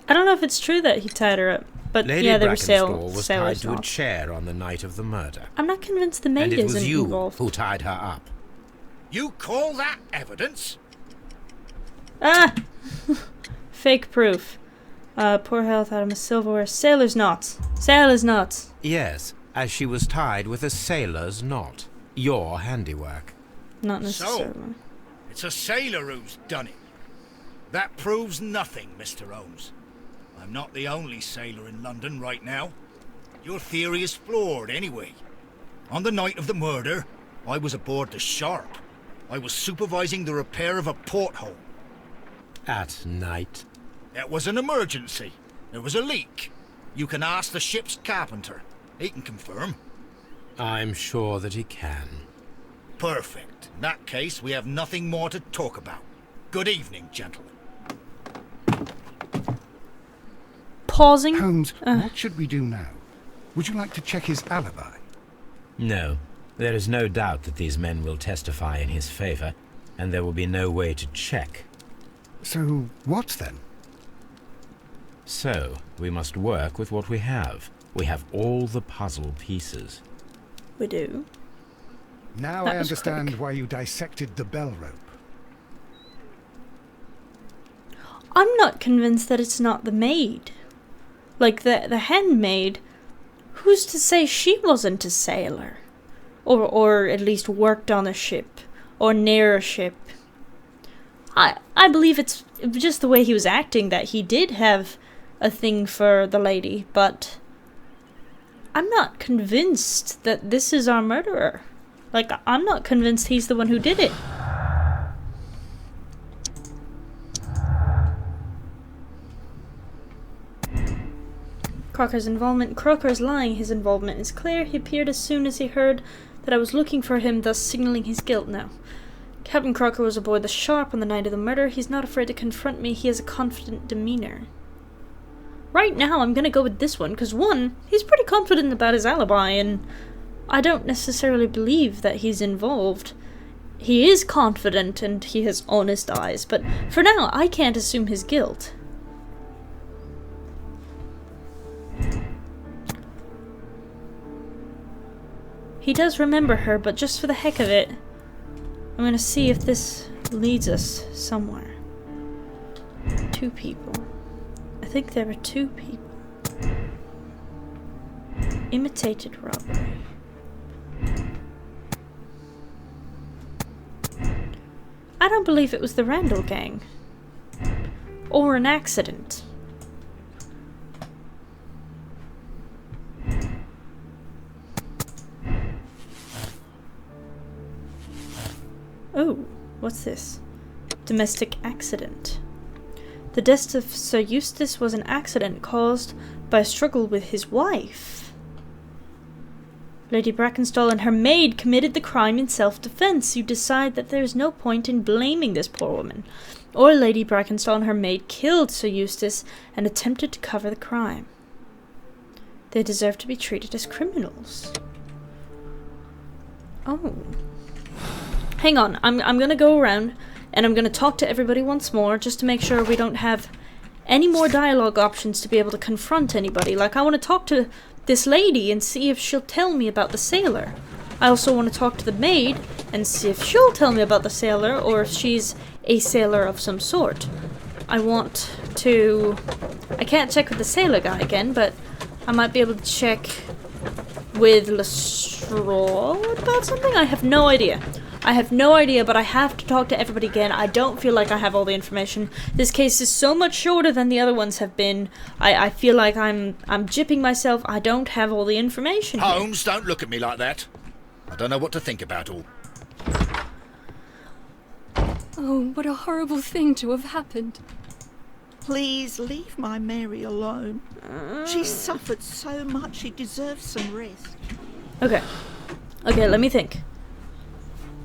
I don't know if it's true that he tied her up, but Lady yeah, they were Brackenstall was tied sailors to a knots. chair on the night of the murder. I'm not convinced the maid And it isn't was you involved. who tied her up. You call that evidence? Ah! Fake proof. Poor health, out of a silverware. Sailor's knots. Sailor's knots. Yes, as she was tied with a sailor's knot. Your handiwork. Not necessarily. So, it's a sailor who's done it. That proves nothing, Mr. Holmes. I'm not the only sailor in London right now. Your theory is flawed anyway. On the night of the murder, I was aboard the Sharp. I was supervising the repair of a porthole. At night? It was an emergency. There was a leak. You can ask the ship's carpenter. He can confirm. I'm sure that he can. Perfect. In that case, we have nothing more to talk about. Good evening, gentlemen. Pausing. Holmes, what should we do now? Would you like to check his alibi? No. There is no doubt that these men will testify in his favor, and there will be no way to check. So, what then? So, we must work with what we have. We have all the puzzle pieces. We do. Now That I was understand quick. why you dissected the bell rope. I'm not convinced that it's not the maid. Like, the handmaid, who's to say she wasn't a sailor? Or at least worked on a ship, or near a ship. I believe it's just the way he was acting that he did have a thing for the lady, but I'm not convinced that this is our murderer. Like, I'm not convinced he's the one who did it. Crocker's lying. His involvement is clear. He appeared as soon as he heard that I was looking for him, thus signaling his guilt now. Captain Crocker was aboard the Sharp on the night of the murder. He's not afraid to confront me. He has a confident demeanor. Right now, I'm gonna go with this one, because one, he's pretty confident about his alibi, and I don't necessarily believe that he's involved. He is confident, and he has honest eyes, but for now, I can't assume his guilt. He does remember her, but just for the heck of it, I'm gonna see if this leads us somewhere. 2 people. I think there were 2 people. Imitated robbery. I don't believe it was the Randall gang. Or an accident. Oh, what's this? Domestic accident. The death of Sir Eustace was an accident caused by a struggle with his wife. Lady Brackenstall and her maid committed the crime in self-defense. You decide that there is no point in blaming this poor woman. Or Lady Brackenstall and her maid killed Sir Eustace and attempted to cover the crime. They deserve to be treated as criminals. Oh. Hang on, I'm gonna go around and I'm going to talk to everybody once more, just to make sure we don't have any more dialogue options to be able to confront anybody. Like, I want to talk to this lady and see if she'll tell me about the sailor. I also want to talk to the maid and see if she'll tell me about the sailor, or if she's a sailor of some sort. I want to... I can't check with the sailor guy again, but I might be able to check with Lestrade about something? I have no idea. I have no idea, but I have to talk to everybody again. I don't feel like I have all the information. This case is so much shorter than the other ones have been. I feel like I'm jipping myself. I don't have all the information here. Holmes, don't look at me like that. I don't know what to think about all. Oh, what a horrible thing to have happened. Please leave my Mary alone. She's suffered so much, she deserves some rest. Okay, let me think.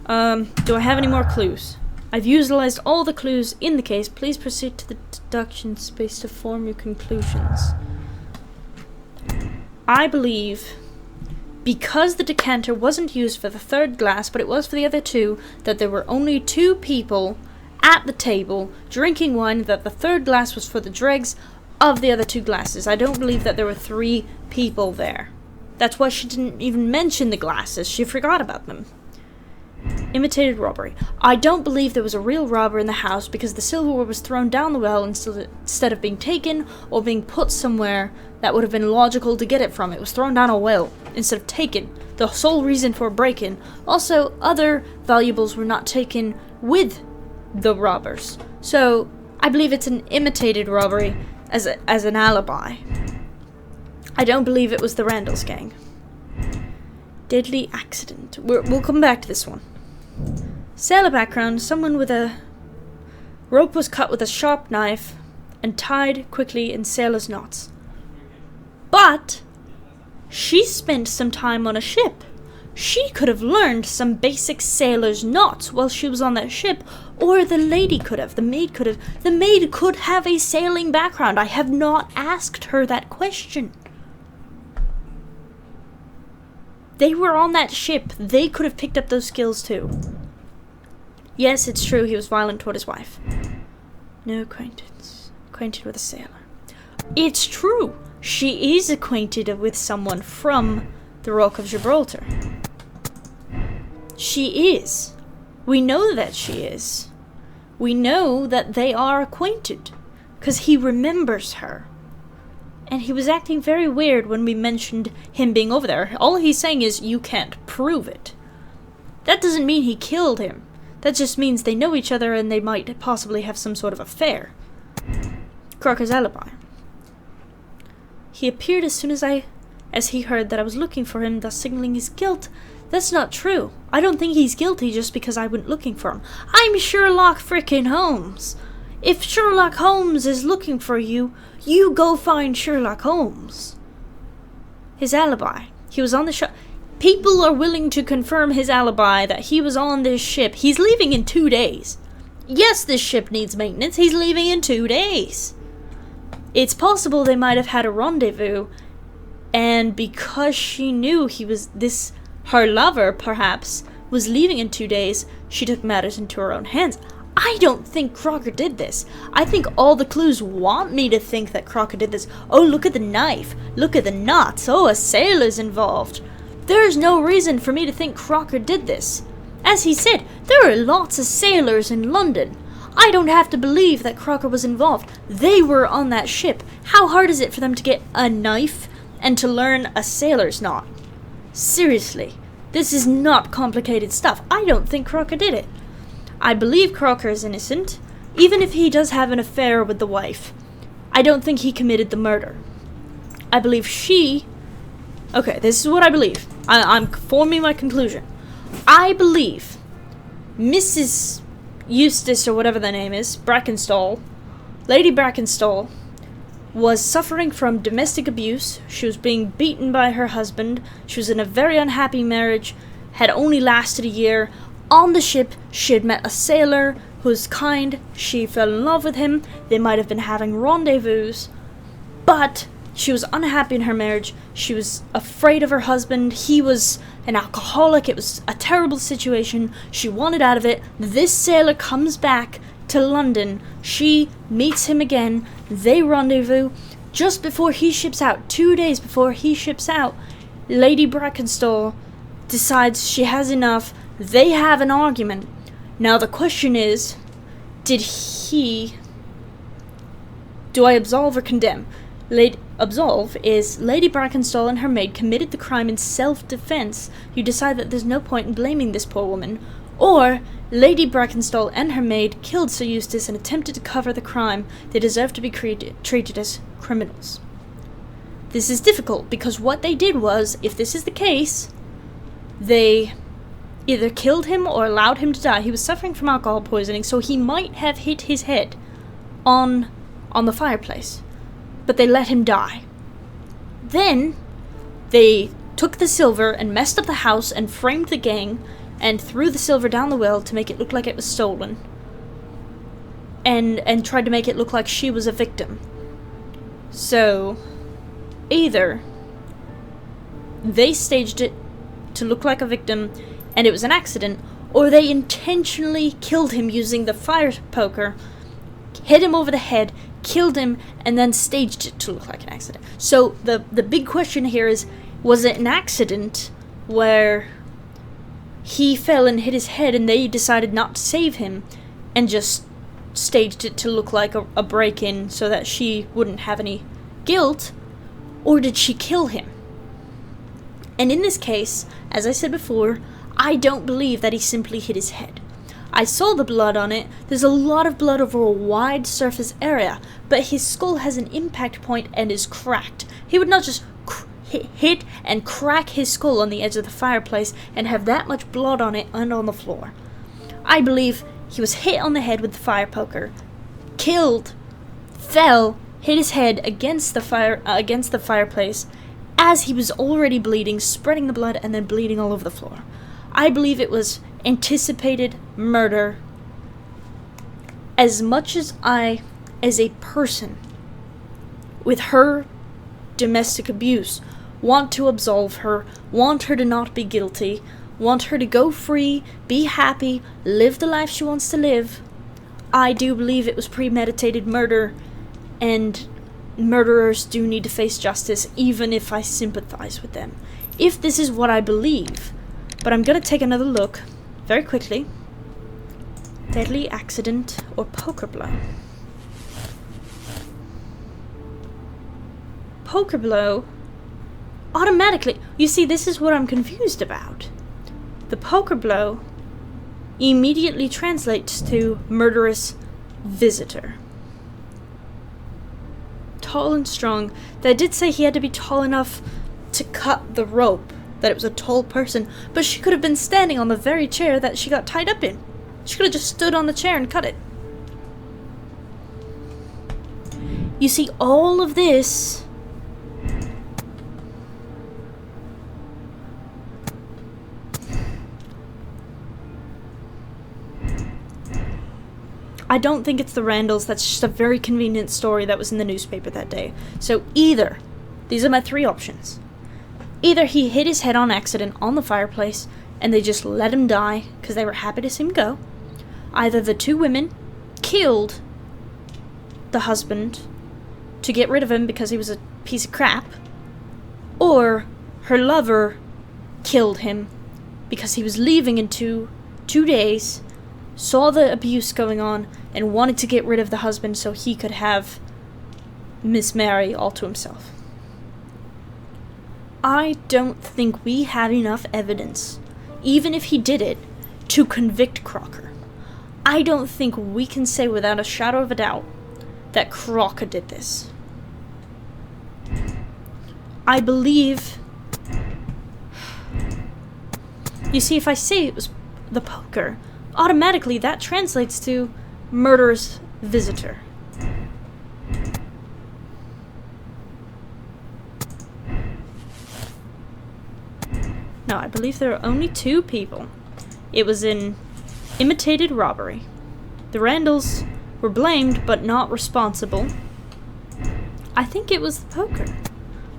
Do I have any more clues? I've utilized all the clues in the case. Please proceed to the deduction space to form your conclusions. I believe, because the decanter wasn't used for the third glass, but it was for the other two, that there were only 2 people at the table drinking wine, that the third glass was for the dregs of the other 2 glasses. I don't believe that there were 3 people there. That's why she didn't even mention the glasses. She forgot about them. Imitated robbery. I don't believe there was a real robber in the house, because the silverware was thrown down the well instead of being taken or being put somewhere that would have been logical to get it from. It was thrown down a well instead of taken. The sole reason for a break-in. Also, other valuables were not taken with the robbers. So, I believe it's an imitated robbery as an alibi. I don't believe it was the Randalls gang. Deadly accident. We'll come back to this one. Sailor background. Someone with a rope was cut with a sharp knife and tied quickly in sailor's knots. But she spent some time on a ship. She could have learned some basic sailor's knots while she was on that ship, or the lady could have, the maid could have. The maid could have a sailing background. I have not asked her that question. They were on that ship. They could have picked up those skills too. Yes, it's true he was violent toward his wife. No acquaintance. Acquainted with a sailor. It's true. She is acquainted with someone from the Rock of Gibraltar. She is. We know that she is. We know that they are acquainted, because he remembers her. And he was acting very weird when we mentioned him being over there. All he's saying is, you can't prove it. That doesn't mean he killed him. That just means they know each other and they might possibly have some sort of affair. Crocker's alibi. He appeared as soon as he heard that I was looking for him, thus signaling his guilt. That's not true. I don't think he's guilty just because I went looking for him. I'm Sherlock frickin' Holmes. If Sherlock Holmes is looking for you, you go find Sherlock Holmes. His alibi. He was on the ship. People are willing to confirm his alibi that he was on this ship. He's leaving in 2 days. Yes, this ship needs maintenance. He's leaving in 2 days. It's possible they might have had a rendezvous, and because she knew he was her lover, perhaps, was leaving in 2 days, she took matters into her own hands. I don't think Crocker did this. I think all the clues want me to think that Crocker did this. Oh, look at the knife. Look at the knots. Oh, a sailor's involved. There's no reason for me to think Crocker did this. As he said, there are lots of sailors in London. I don't have to believe that Crocker was involved. They were on that ship. How hard is it for them to get a knife and to learn a sailor's knot? Seriously, this is not complicated stuff. I don't think Crocker did it. I believe Crocker is innocent, even if he does have an affair with the wife. I don't think he committed the murder. I believe she... Okay, this is what I believe. I'm forming my conclusion. I believe Mrs. Eustace, or whatever their name is, Brackenstall, Lady Brackenstall, was suffering from domestic abuse. She was being beaten by her husband. She was in a very unhappy marriage, had only lasted a year. On the ship, she had met a sailor who was kind. She fell in love with him. They might have been having rendezvous. But She was unhappy in her marriage. She was afraid of her husband. He was an alcoholic. It was a terrible situation. She wanted out of it. This sailor comes back to London. She meets him again. They rendezvous. Just before he ships out, 2 days before he ships out, Lady Brackenstall decides she has enough. They have an argument. Now the question is, do I absolve or condemn? Absolve is Lady Brackenstall and her maid committed the crime in self-defense. You decide that there's no point in blaming this poor woman. Or Lady Brackenstall and her maid killed Sir Eustace and attempted to cover the crime. They deserve to be treated as criminals. This is difficult because what they did was, if this is the case, they either killed him or allowed him to die. He was suffering from alcohol poisoning, so he might have hit his head on the fireplace. But they let him die. Then they took the silver and messed up the house and framed the gang and threw the silver down the well to make it look like it was stolen. And tried to make it look like she was a victim. So, either they staged it to look like a victim and it was an accident, or they intentionally killed him using the fire poker, hit him over the head, killed him, and then staged it to look like an accident. So the big question here is, was it an accident where he fell and hit his head and they decided not to save him and just staged it to look like a break-in so that she wouldn't have any guilt? Or did she kill him? And in this case, as I said before, I don't believe that he simply hit his head. I saw the blood on it. There's a lot of blood over a wide surface area, but his skull has an impact point and is cracked. He would not just hit and crack his skull on the edge of the fireplace and have that much blood on it and on the floor. I believe he was hit on the head with the fire poker, killed, fell, hit his head against the fireplace as he was already bleeding, spreading the blood and then bleeding all over the floor. I believe it was anticipated murder. As much as I, as a person with her domestic abuse, want to absolve her, want her to not be guilty, want her to go free, be happy, live the life she wants to live, I do believe it was premeditated murder, and murderers do need to face justice, even if I sympathize with them. If this is what I believe. But I'm going to take another look, very quickly. Deadly accident or poker blow. Poker blow automatically. You see, this is what I'm confused about. The poker blow immediately translates to murderous visitor. Tall and strong. They did say he had to be tall enough to cut the rope, that it was a tall person, but she could have been standing on the very chair that she got tied up in. She could have just stood on the chair and cut it. You see, all of this I don't think it's the Randalls. That's just a very convenient story that was in the newspaper that day. So either, these are my three options. Either he hit his head on accident on the fireplace and they just let him die because they were happy to see him go. Either the two women killed the husband to get rid of him because he was a piece of crap, or her lover killed him because he was leaving in two days, saw the abuse going on, and wanted to get rid of the husband so he could have Miss Mary all to himself. I don't think we have enough evidence, even if he did it, to convict Crocker. I don't think we can say without a shadow of a doubt that Crocker did this. I believe... You see, if I say it was the poker, automatically that translates to murderous visitor. No, I believe there are only two people. It was an imitated robbery. The Randalls were blamed but not responsible. I think it was the poker.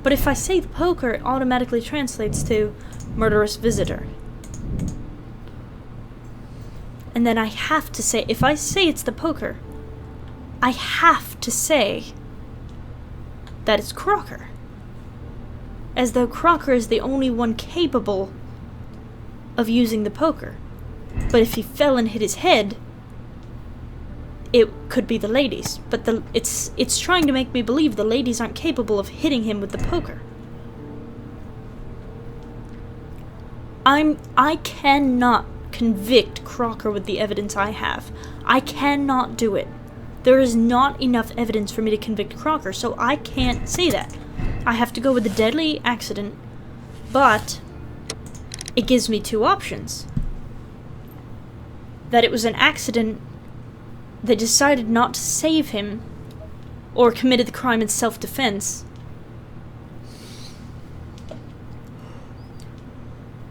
But if I say the poker, it automatically translates to murderous visitor. And then I have to say, if I say it's the poker, I have to say that it's Crocker. As though Crocker is the only one capable of using the poker. But if he fell and hit his head, it could be the ladies. But it's trying to make me believe the ladies aren't capable of hitting him with the poker. I cannot convict Crocker with the evidence I have. I cannot do it. There is not enough evidence for me to convict Crocker, so I can't say that. I have to go with the deadly accident, but it gives me two options. That it was an accident, they decided not to save him, or committed the crime in self-defense.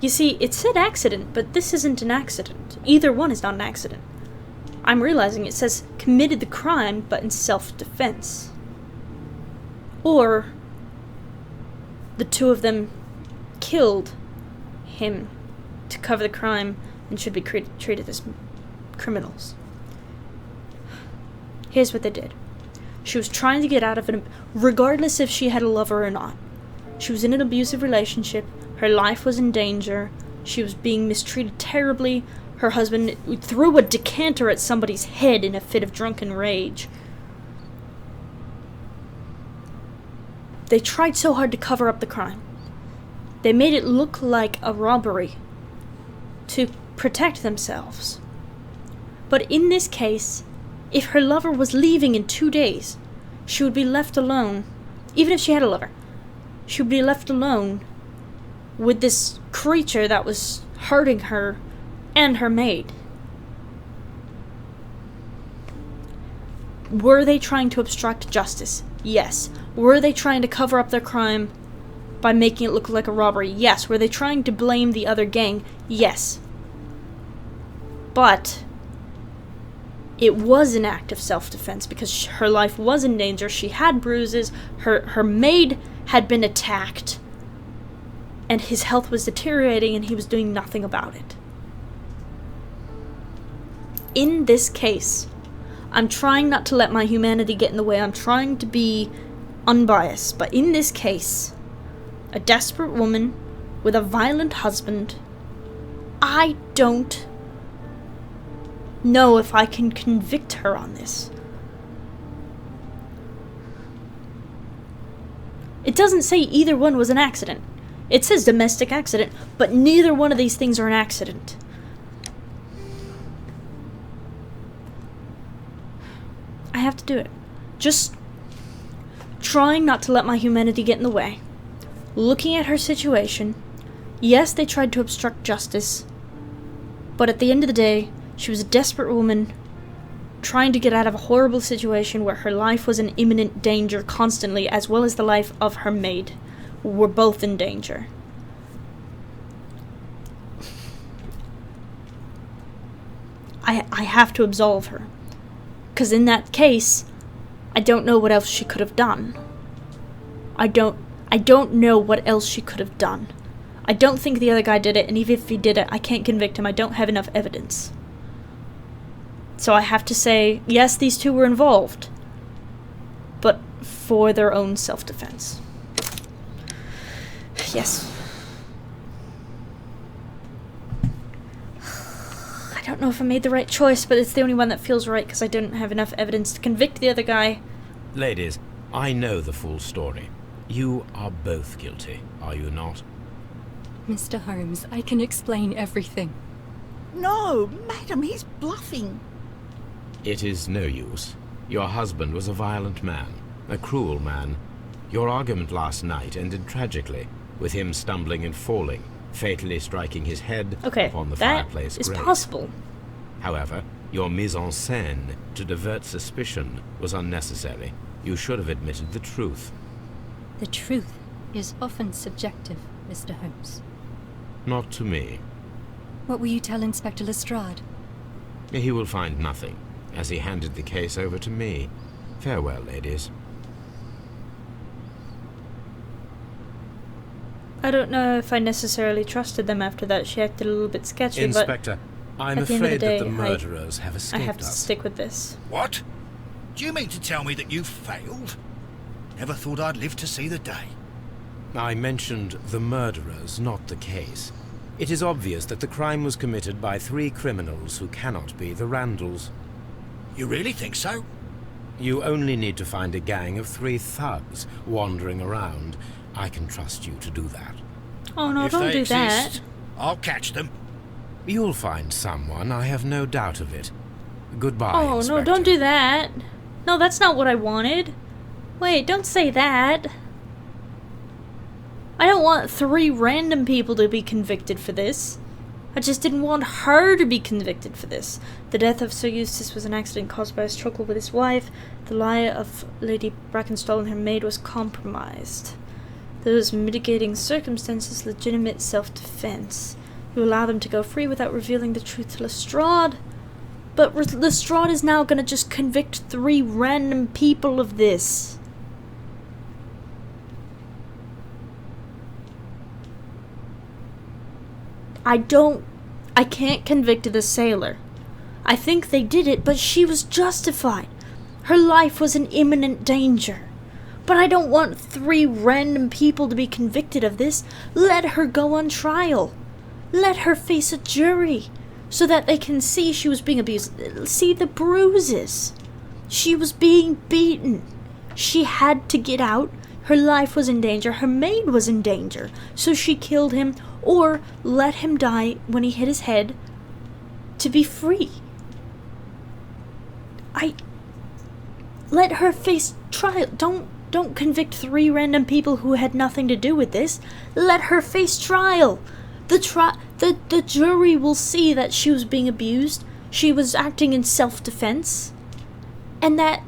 You see, it said accident, but this isn't an accident. Either one is not an accident. I'm realizing it says committed the crime, but in self-defense. Or the two of them killed him to cover the crime and should be treated as criminals. Here's what they did. She was trying to get out of it, regardless if she had a lover or not. She was in an abusive relationship. Her life was in danger. She was being mistreated terribly. Her husband threw a decanter at somebody's head in a fit of drunken rage. They tried so hard to cover up the crime. They made it look like a robbery to protect themselves. But in this case, if her lover was leaving in 2 days, she would be left alone. Even if she had a lover, she would be left alone with this creature that was hurting her and her maid. Were they trying to obstruct justice? Yes. Were they trying to cover up their crime by making it look like a robbery? Yes. Were they trying to blame the other gang? Yes. But it was an act of self-defense because her life was in danger. She had bruises. Her maid had been attacked. And his health was deteriorating and he was doing nothing about it. In this case, I'm trying not to let my humanity get in the way. I'm trying to be unbiased. But in this case, a desperate woman with a violent husband, I don't know if I can convict her on this. It doesn't say either one was an accident. It says domestic accident, but neither one of these things are an accident. I have to do it. Just trying not to let my humanity get in the way. Looking at her situation. Yes, they tried to obstruct justice. But at the end of the day, she was a desperate woman trying to get out of a horrible situation where her life was in imminent danger constantly, as well as the life of her maid. Were both in danger. I have to absolve her. Because in that case, I don't know what else she could have done. I don't know what else she could have done. I don't think the other guy did it, and even if he did it, I can't convict him. I don't have enough evidence. So I have to say, yes, these two were involved. But for their own self-defense. Yes. I don't know if I made the right choice, but it's the only one that feels right because I didn't have enough evidence to convict the other guy. Ladies, I know the full story. You are both guilty, are you not? Mr. Holmes, I can explain everything. No, madam, he's bluffing. It is no use. Your husband was a violent man, a cruel man. Your argument last night ended tragically, with him stumbling and falling, fatally striking his head upon the fireplace grate. That is possible. However, your mise en scène to divert suspicion was unnecessary. You should have admitted the truth. The truth is often subjective, Mr. Holmes. Not to me. What will you tell Inspector Lestrade? He will find nothing, as he handed the case over to me. Farewell, ladies. I don't know if I necessarily trusted them after that. She acted a little bit sketchy, Inspector, I'm at the end of the afraid day, that the murderers have I escaped have to us. stick with this. What? Do you mean to tell me that you failed? Never thought I'd live to see the day. I mentioned the murderers, not the case. It is obvious that the crime was committed by 3 criminals who cannot be the Randalls. You really think so? You only need to find a gang of 3 thugs wandering around. I can trust you to do that. Oh no, If don't they do that. exist, I'll catch them. You'll find someone, I have no doubt of it. Goodbye, Oh Inspector. no, don't do that. No, that's not what I wanted. Wait, don't say that. I don't want 3 random people to be convicted for this. I just didn't want her to be convicted for this. The death of Sir Eustace was an accident caused by a struggle with his wife. The lie of Lady Brackenstall and her maid was compromised. Those mitigating circumstances, legitimate self-defense. You allow them to go free without revealing the truth to Lestrade. But Lestrade is now gonna just convict 3 random people of this. I can't convict the sailor. I think they did it, but she was justified. Her life was in imminent danger. But I don't want 3 random people to be convicted of this. Let her go on trial. Let her face a jury, so that they can see she was being abused. See the bruises. She was being beaten. She had to get out. Her life was in danger. Her maid was in danger. So she killed him, or let him die when he hit his head, to be free. Let her face trial. Don't convict 3 random people who had nothing to do with this. Let her face trial. The jury will see that she was being abused. She was acting in self-defense, and that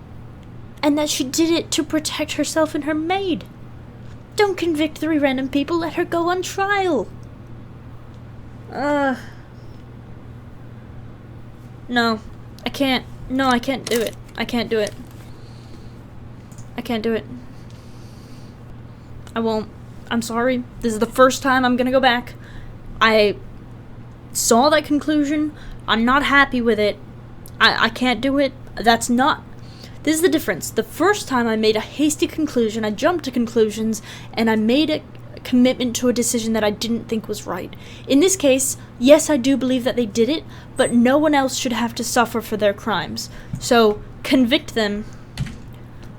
she did it to protect herself and her maid. Don't convict 3 random people. Let her go on trial. No, I can't. No, I can't do it. I can't do it. I can't do it. I won't. I'm sorry. This is the first time I'm gonna go back. I saw that conclusion. I'm not happy with it. I can't do it. This is the difference. The first time I made a hasty conclusion, I jumped to conclusions, and I made a commitment to a decision that I didn't think was right. In this case, yes, I do believe that they did it, but no one else should have to suffer for their crimes. So, convict them.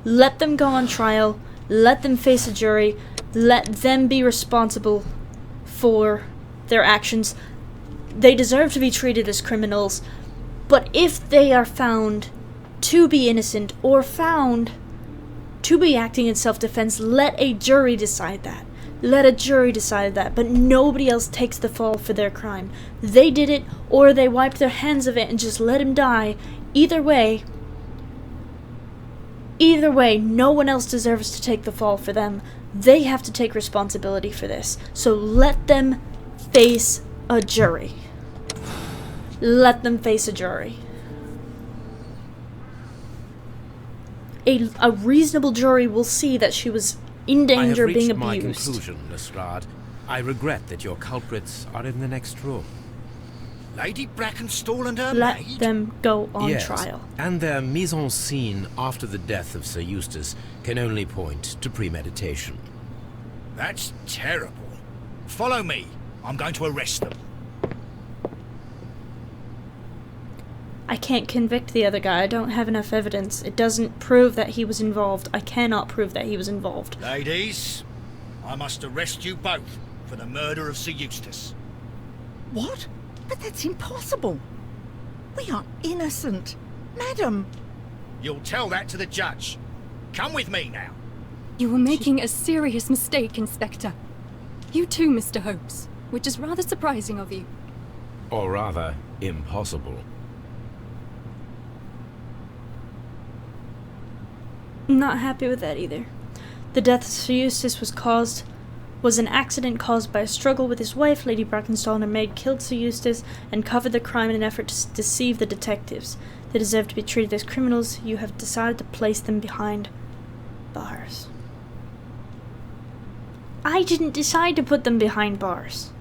Let them go on trial. Let them face a jury. Let them be responsible for their actions. They deserve to be treated as criminals, but if they are found to be innocent or found to be acting in self-defense, let a jury decide that. Let a jury decide that, but nobody else takes the fall for their crime. They did it, or they wiped their hands of it and just let him die. Either way, no one else deserves to take the fall for them. They have to take responsibility for this. So let them face a jury. Let them face a jury. A reasonable jury will see that she was in danger of being abused. I have reached my conclusion, Lestrade. I regret that your culprits are in the next room. Lady Brackenstall and her Let maid? them go on Yes, trial. and their mise en scene after the death of Sir Eustace can only point to premeditation. That's terrible. Follow me. I'm going to arrest them. I can't convict the other guy. I don't have enough evidence. It doesn't prove that he was involved. I cannot prove that he was involved. Ladies, I must arrest you both for the murder of Sir Eustace. What? But that's impossible. We are innocent. Madam. You'll tell that to the judge. Come with me now. You were making a serious mistake, Inspector. You too, Mr. Holmes, which is rather surprising of you. Or rather, impossible. I'm not happy with that either. The death of Sir Eustace was an accident caused by a struggle with his wife. Lady Brackenstall and her maid killed Sir Eustace and covered the crime in an effort to deceive the detectives. They deserve to be treated as criminals. You have decided to place them behind bars. I didn't decide to put them behind bars.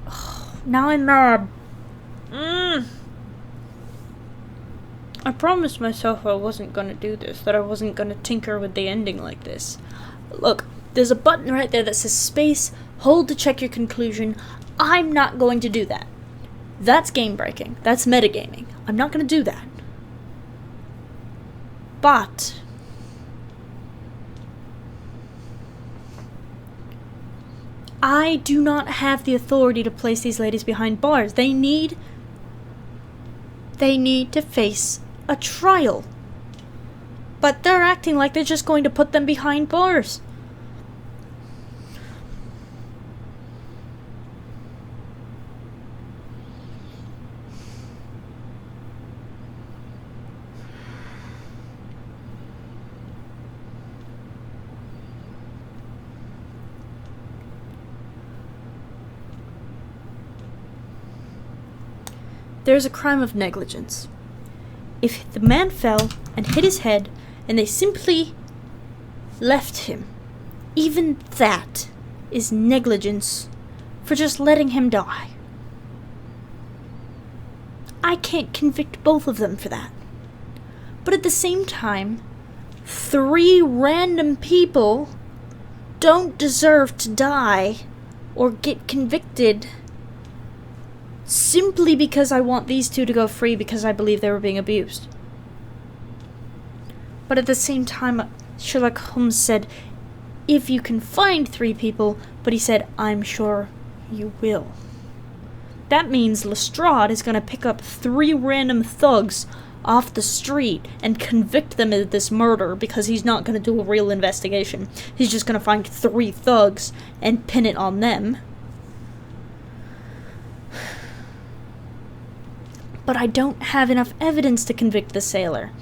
Oh, now I'm mad. I promised myself I wasn't gonna do this, that I wasn't gonna tinker with the ending like this. Look, there's a button right there that says space, hold to check your conclusion. I'm not going to do that. That's game breaking. That's metagaming. I'm not gonna do that. But I do not have the authority to place these ladies behind bars. They need to face a trial. But they're acting like they're just going to put them behind bars. There's a crime of negligence. If the man fell and hit his head and they simply left him, even that is negligence for just letting him die. I can't convict both of them for that. But at the same time, 3 random people don't deserve to die or get convicted simply because I want these 2 to go free because I believe they were being abused. But at the same time, Sherlock Holmes said, if you can find 3 people, but he said, I'm sure you will. That means Lestrade is going to pick up 3 random thugs off the street and convict them of this murder because he's not going to do a real investigation. He's just going to find 3 thugs and pin it on them. But I don't have enough evidence to convict the sailor.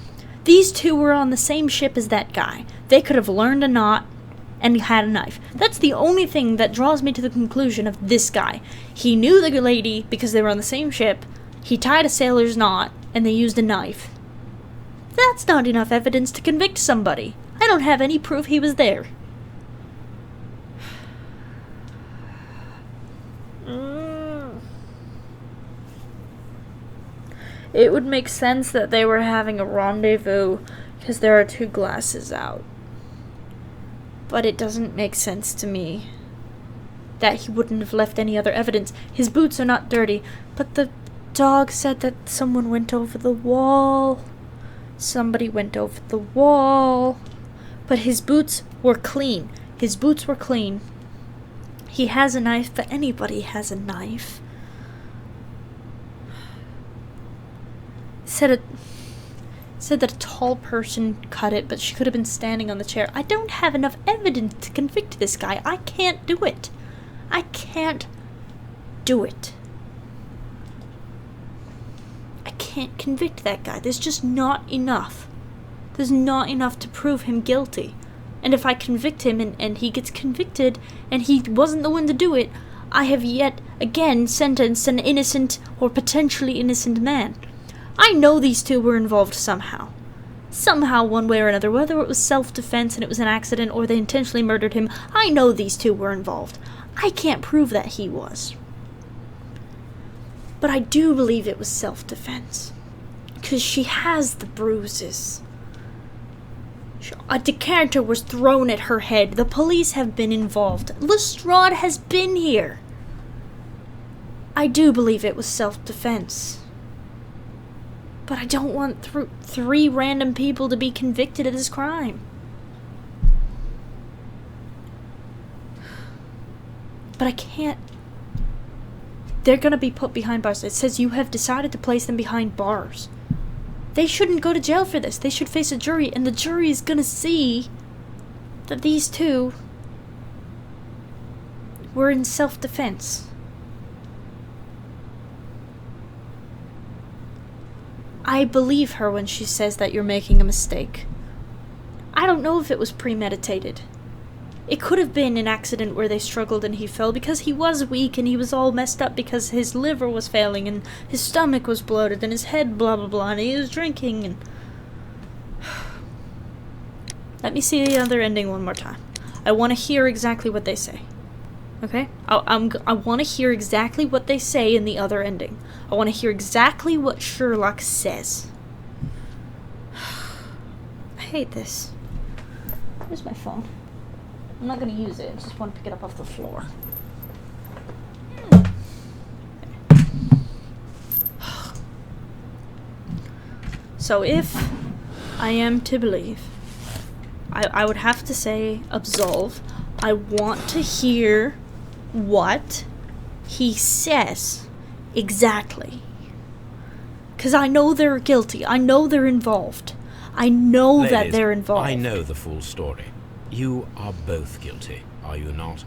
These 2 were on the same ship as that guy. They could have learned a knot and had a knife. That's the only thing that draws me to the conclusion of this guy. He knew the lady because they were on the same ship. He tied a sailor's knot and they used a knife. That's not enough evidence to convict somebody. I don't have any proof he was there. It would make sense that they were having a rendezvous because there are 2 glasses out. But it doesn't make sense to me that he wouldn't have left any other evidence. His boots are not dirty, but the dog said that someone went over the wall. Somebody went over the wall. But his boots were clean. His boots were clean. He has a knife, but anybody has a knife. Said that a tall person cut it, but she could have been standing on the chair. I don't have enough evidence to convict this guy. I can't do it. I can't do it. I can't convict that guy. There's just not enough. There's not enough to prove him guilty. And if I convict him and he gets convicted and he wasn't the one to do it, I have yet again sentenced an innocent or potentially innocent man. I know these 2 were involved somehow. Somehow, one way or another, whether it was self-defense and it was an accident or they intentionally murdered him, I know these 2 were involved. I can't prove that he was. But I do believe it was self-defense. Because she has the bruises. A decanter was thrown at her head. The police have been involved. Lestrade has been here. I do believe it was self-defense. But I don't want 3 random people to be convicted of this crime. But I can't. They're gonna be put behind bars. It says you have decided to place them behind bars. They shouldn't go to jail for this. They should face a jury, and the jury is gonna see that these 2 were in self-defense. I believe her when she says that you're making a mistake. I don't know if it was premeditated. It could have been an accident where they struggled and he fell because he was weak and he was all messed up because his liver was failing and his stomach was bloated and his head blah blah blah and he was drinking and... Let me see the other ending one more time. I want to hear exactly what they say. Okay? I want to hear exactly what they say in the other ending. I want to hear exactly what Sherlock says. I hate this. Where's my phone? I'm not going to use it. I just want to pick it up off the floor. So if I am to believe, I would have to say absolve. I want to hear what he says exactly. Because I know they're guilty. I know they're involved. I know Ladies, that they're involved. I know the full story. You are both guilty, are you not?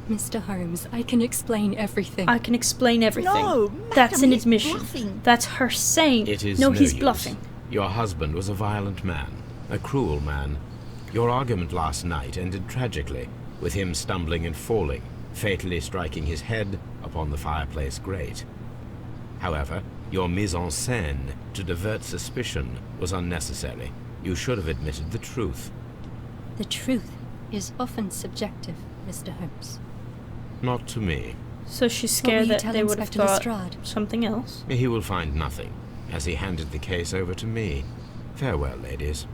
Mr. Holmes, I can explain everything. I can explain everything. No, that's madam, an he's admission. bluffing. That's her saying. It is no, no he's use. bluffing. Your husband was a violent man, a cruel man. Your argument last night ended tragically, with him stumbling and falling, fatally striking his head upon the fireplace grate. However, your mise en scène to divert suspicion was unnecessary. You should have admitted the truth. The truth is often subjective, Mr. Holmes. Not to me. So she's What will scared you that tell they would have Inspector thought Lestrade? something else. He will find nothing, as he handed the case over to me. Farewell, ladies.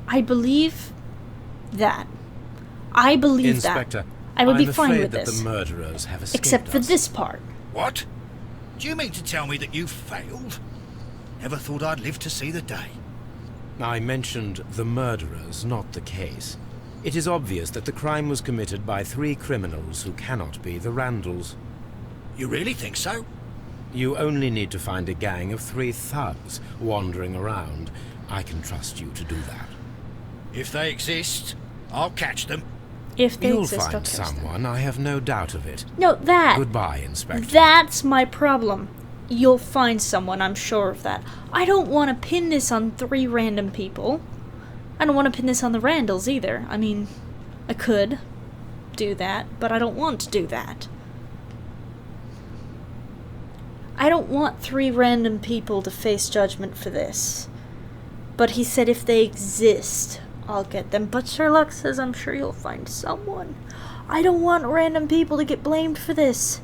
I believe that. I believe Inspector, that. I would I'm be fine afraid with that this. the murderers have escaped Except for us. this part. What? Do you mean to tell me that you failed? Never thought I'd live to see the day. I mentioned the murderers, not the case. It is obvious that the crime was committed by 3 criminals who cannot be the Randalls. You really think so? You only need to find a gang of 3 thugs wandering around. I can trust you to do that. If they exist, I'll catch them. If they You'll exist, I'll find catch them. someone, I have no doubt of it. No, that. Goodbye, Inspector. That's my problem. You'll find someone, I'm sure of that. I don't want to pin this on 3 random people. I don't want to pin this on the Randalls either. I mean, I could do that, but I don't want to do that. I don't want 3 random people to face judgment for this. But he said if they exist, I'll get them. But Sherlock says I'm sure you'll find someone. I don't want random people to get blamed for this.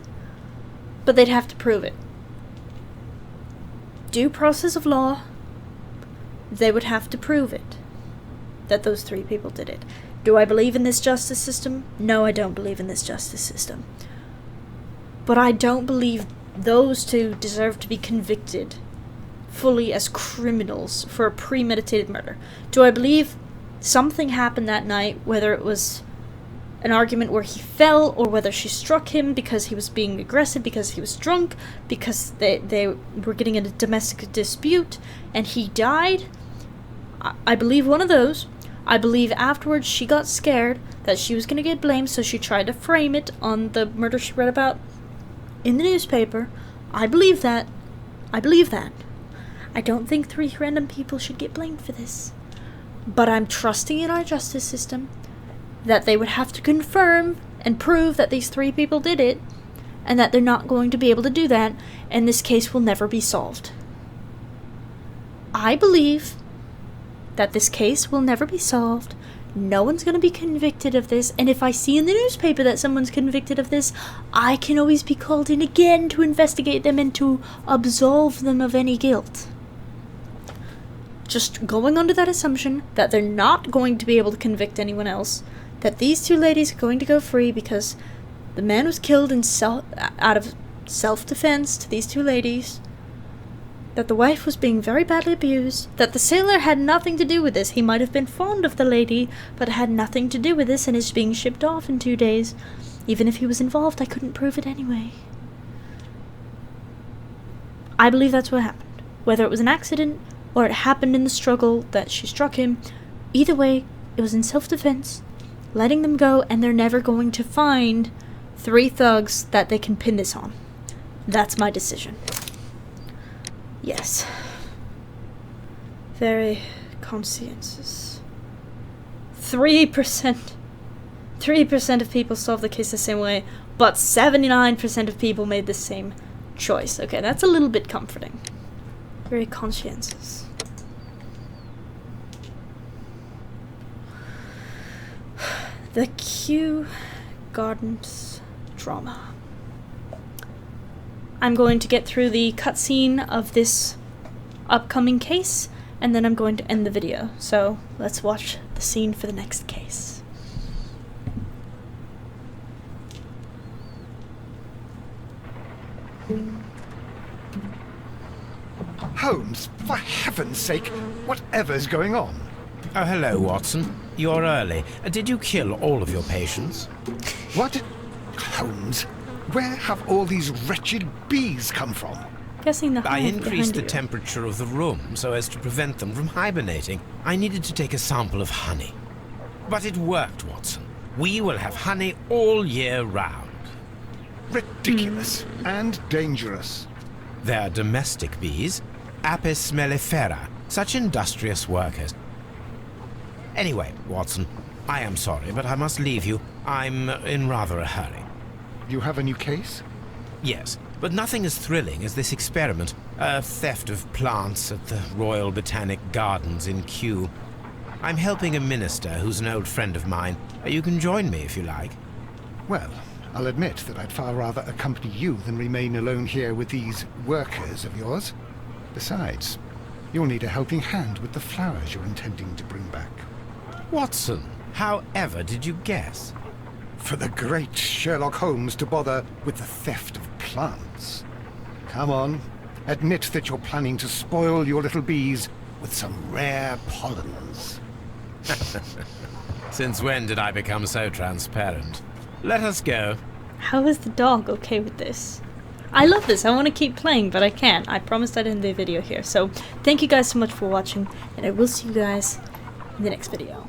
But they'd have to prove it. Due process of law, they would have to prove it. That those 3 people did it. Do I believe in this justice system? No, I don't believe in this justice system. But I don't believe those 2 deserve to be convicted fully as criminals for a premeditated murder. Do I believe something happened that night, whether it was an argument where he fell, or whether she struck him because he was being aggressive, because he was drunk, because they were getting in a domestic dispute, and he died? I believe one of those. I believe afterwards she got scared that she was going to get blamed, so she tried to frame it on the murder she read about in the newspaper. I believe that. I believe that. I don't think 3 random people should get blamed for this. But I'm trusting in our justice system that they would have to confirm and prove that these 3 people did it, and that they're not going to be able to do that, and this case will never be solved. I believe that this case will never be solved. No one's going to be convicted of this, and if I see in the newspaper that someone's convicted of this, I can always be called in again to investigate them and to absolve them of any guilt. Just going under that assumption that they're not going to be able to convict anyone else, that these 2 ladies are going to go free because the man was killed out of self-defense to these 2 ladies, that the wife was being very badly abused, that the sailor had nothing to do with this. He might have been fond of the lady, but had nothing to do with this and is being shipped off in 2 days. Even if he was involved, I couldn't prove it anyway. I believe that's what happened. Whether it was an accident or it happened in the struggle that she struck him, either way, it was in self-defense, letting them go, and they're never going to find 3 thugs that they can pin this on. That's my decision. Yes. Very conscientious. 3%. 3% of people solve the case the same way, but 79% of people made the same choice. Okay, that's a little bit comforting. Very conscientious. The Kew Gardens drama. I'm going to get through the cutscene of this upcoming case, and then I'm going to end the video. So let's watch the scene for the next case. Holmes, for heaven's sake, whatever's going on? Oh, hello, Watson. You're early. Did you kill all of your patients? What? Holmes, where have all these wretched bees come from? Guessing the I hive increased the behind you. temperature of the room so as to prevent them from hibernating. I needed to take a sample of honey. But it worked, Watson. We will have honey all year round. Ridiculous and dangerous. They're domestic bees, Apis mellifera, such industrious workers. Anyway, Watson, I am sorry, but I must leave you. I'm in rather a hurry. You have a new case? Yes, but nothing as thrilling as this experiment. A theft of plants at the Royal Botanic Gardens in Kew. I'm helping a minister who's an old friend of mine. You can join me if you like. Well, I'll admit that I'd far rather accompany you than remain alone here with these workers of yours. Besides, you'll need a helping hand with the flowers you're intending to bring back. Watson, how ever did you guess? For the great Sherlock Holmes to bother with the theft of plants. Come on, admit that you're planning to spoil your little bees with some rare pollens. Since when did I become so transparent? Let us go. How is the dog okay with this? I love this. I want to keep playing, but I can't. I promised I'd end the video here. So thank you guys so much for watching, and I will see you guys in the next video.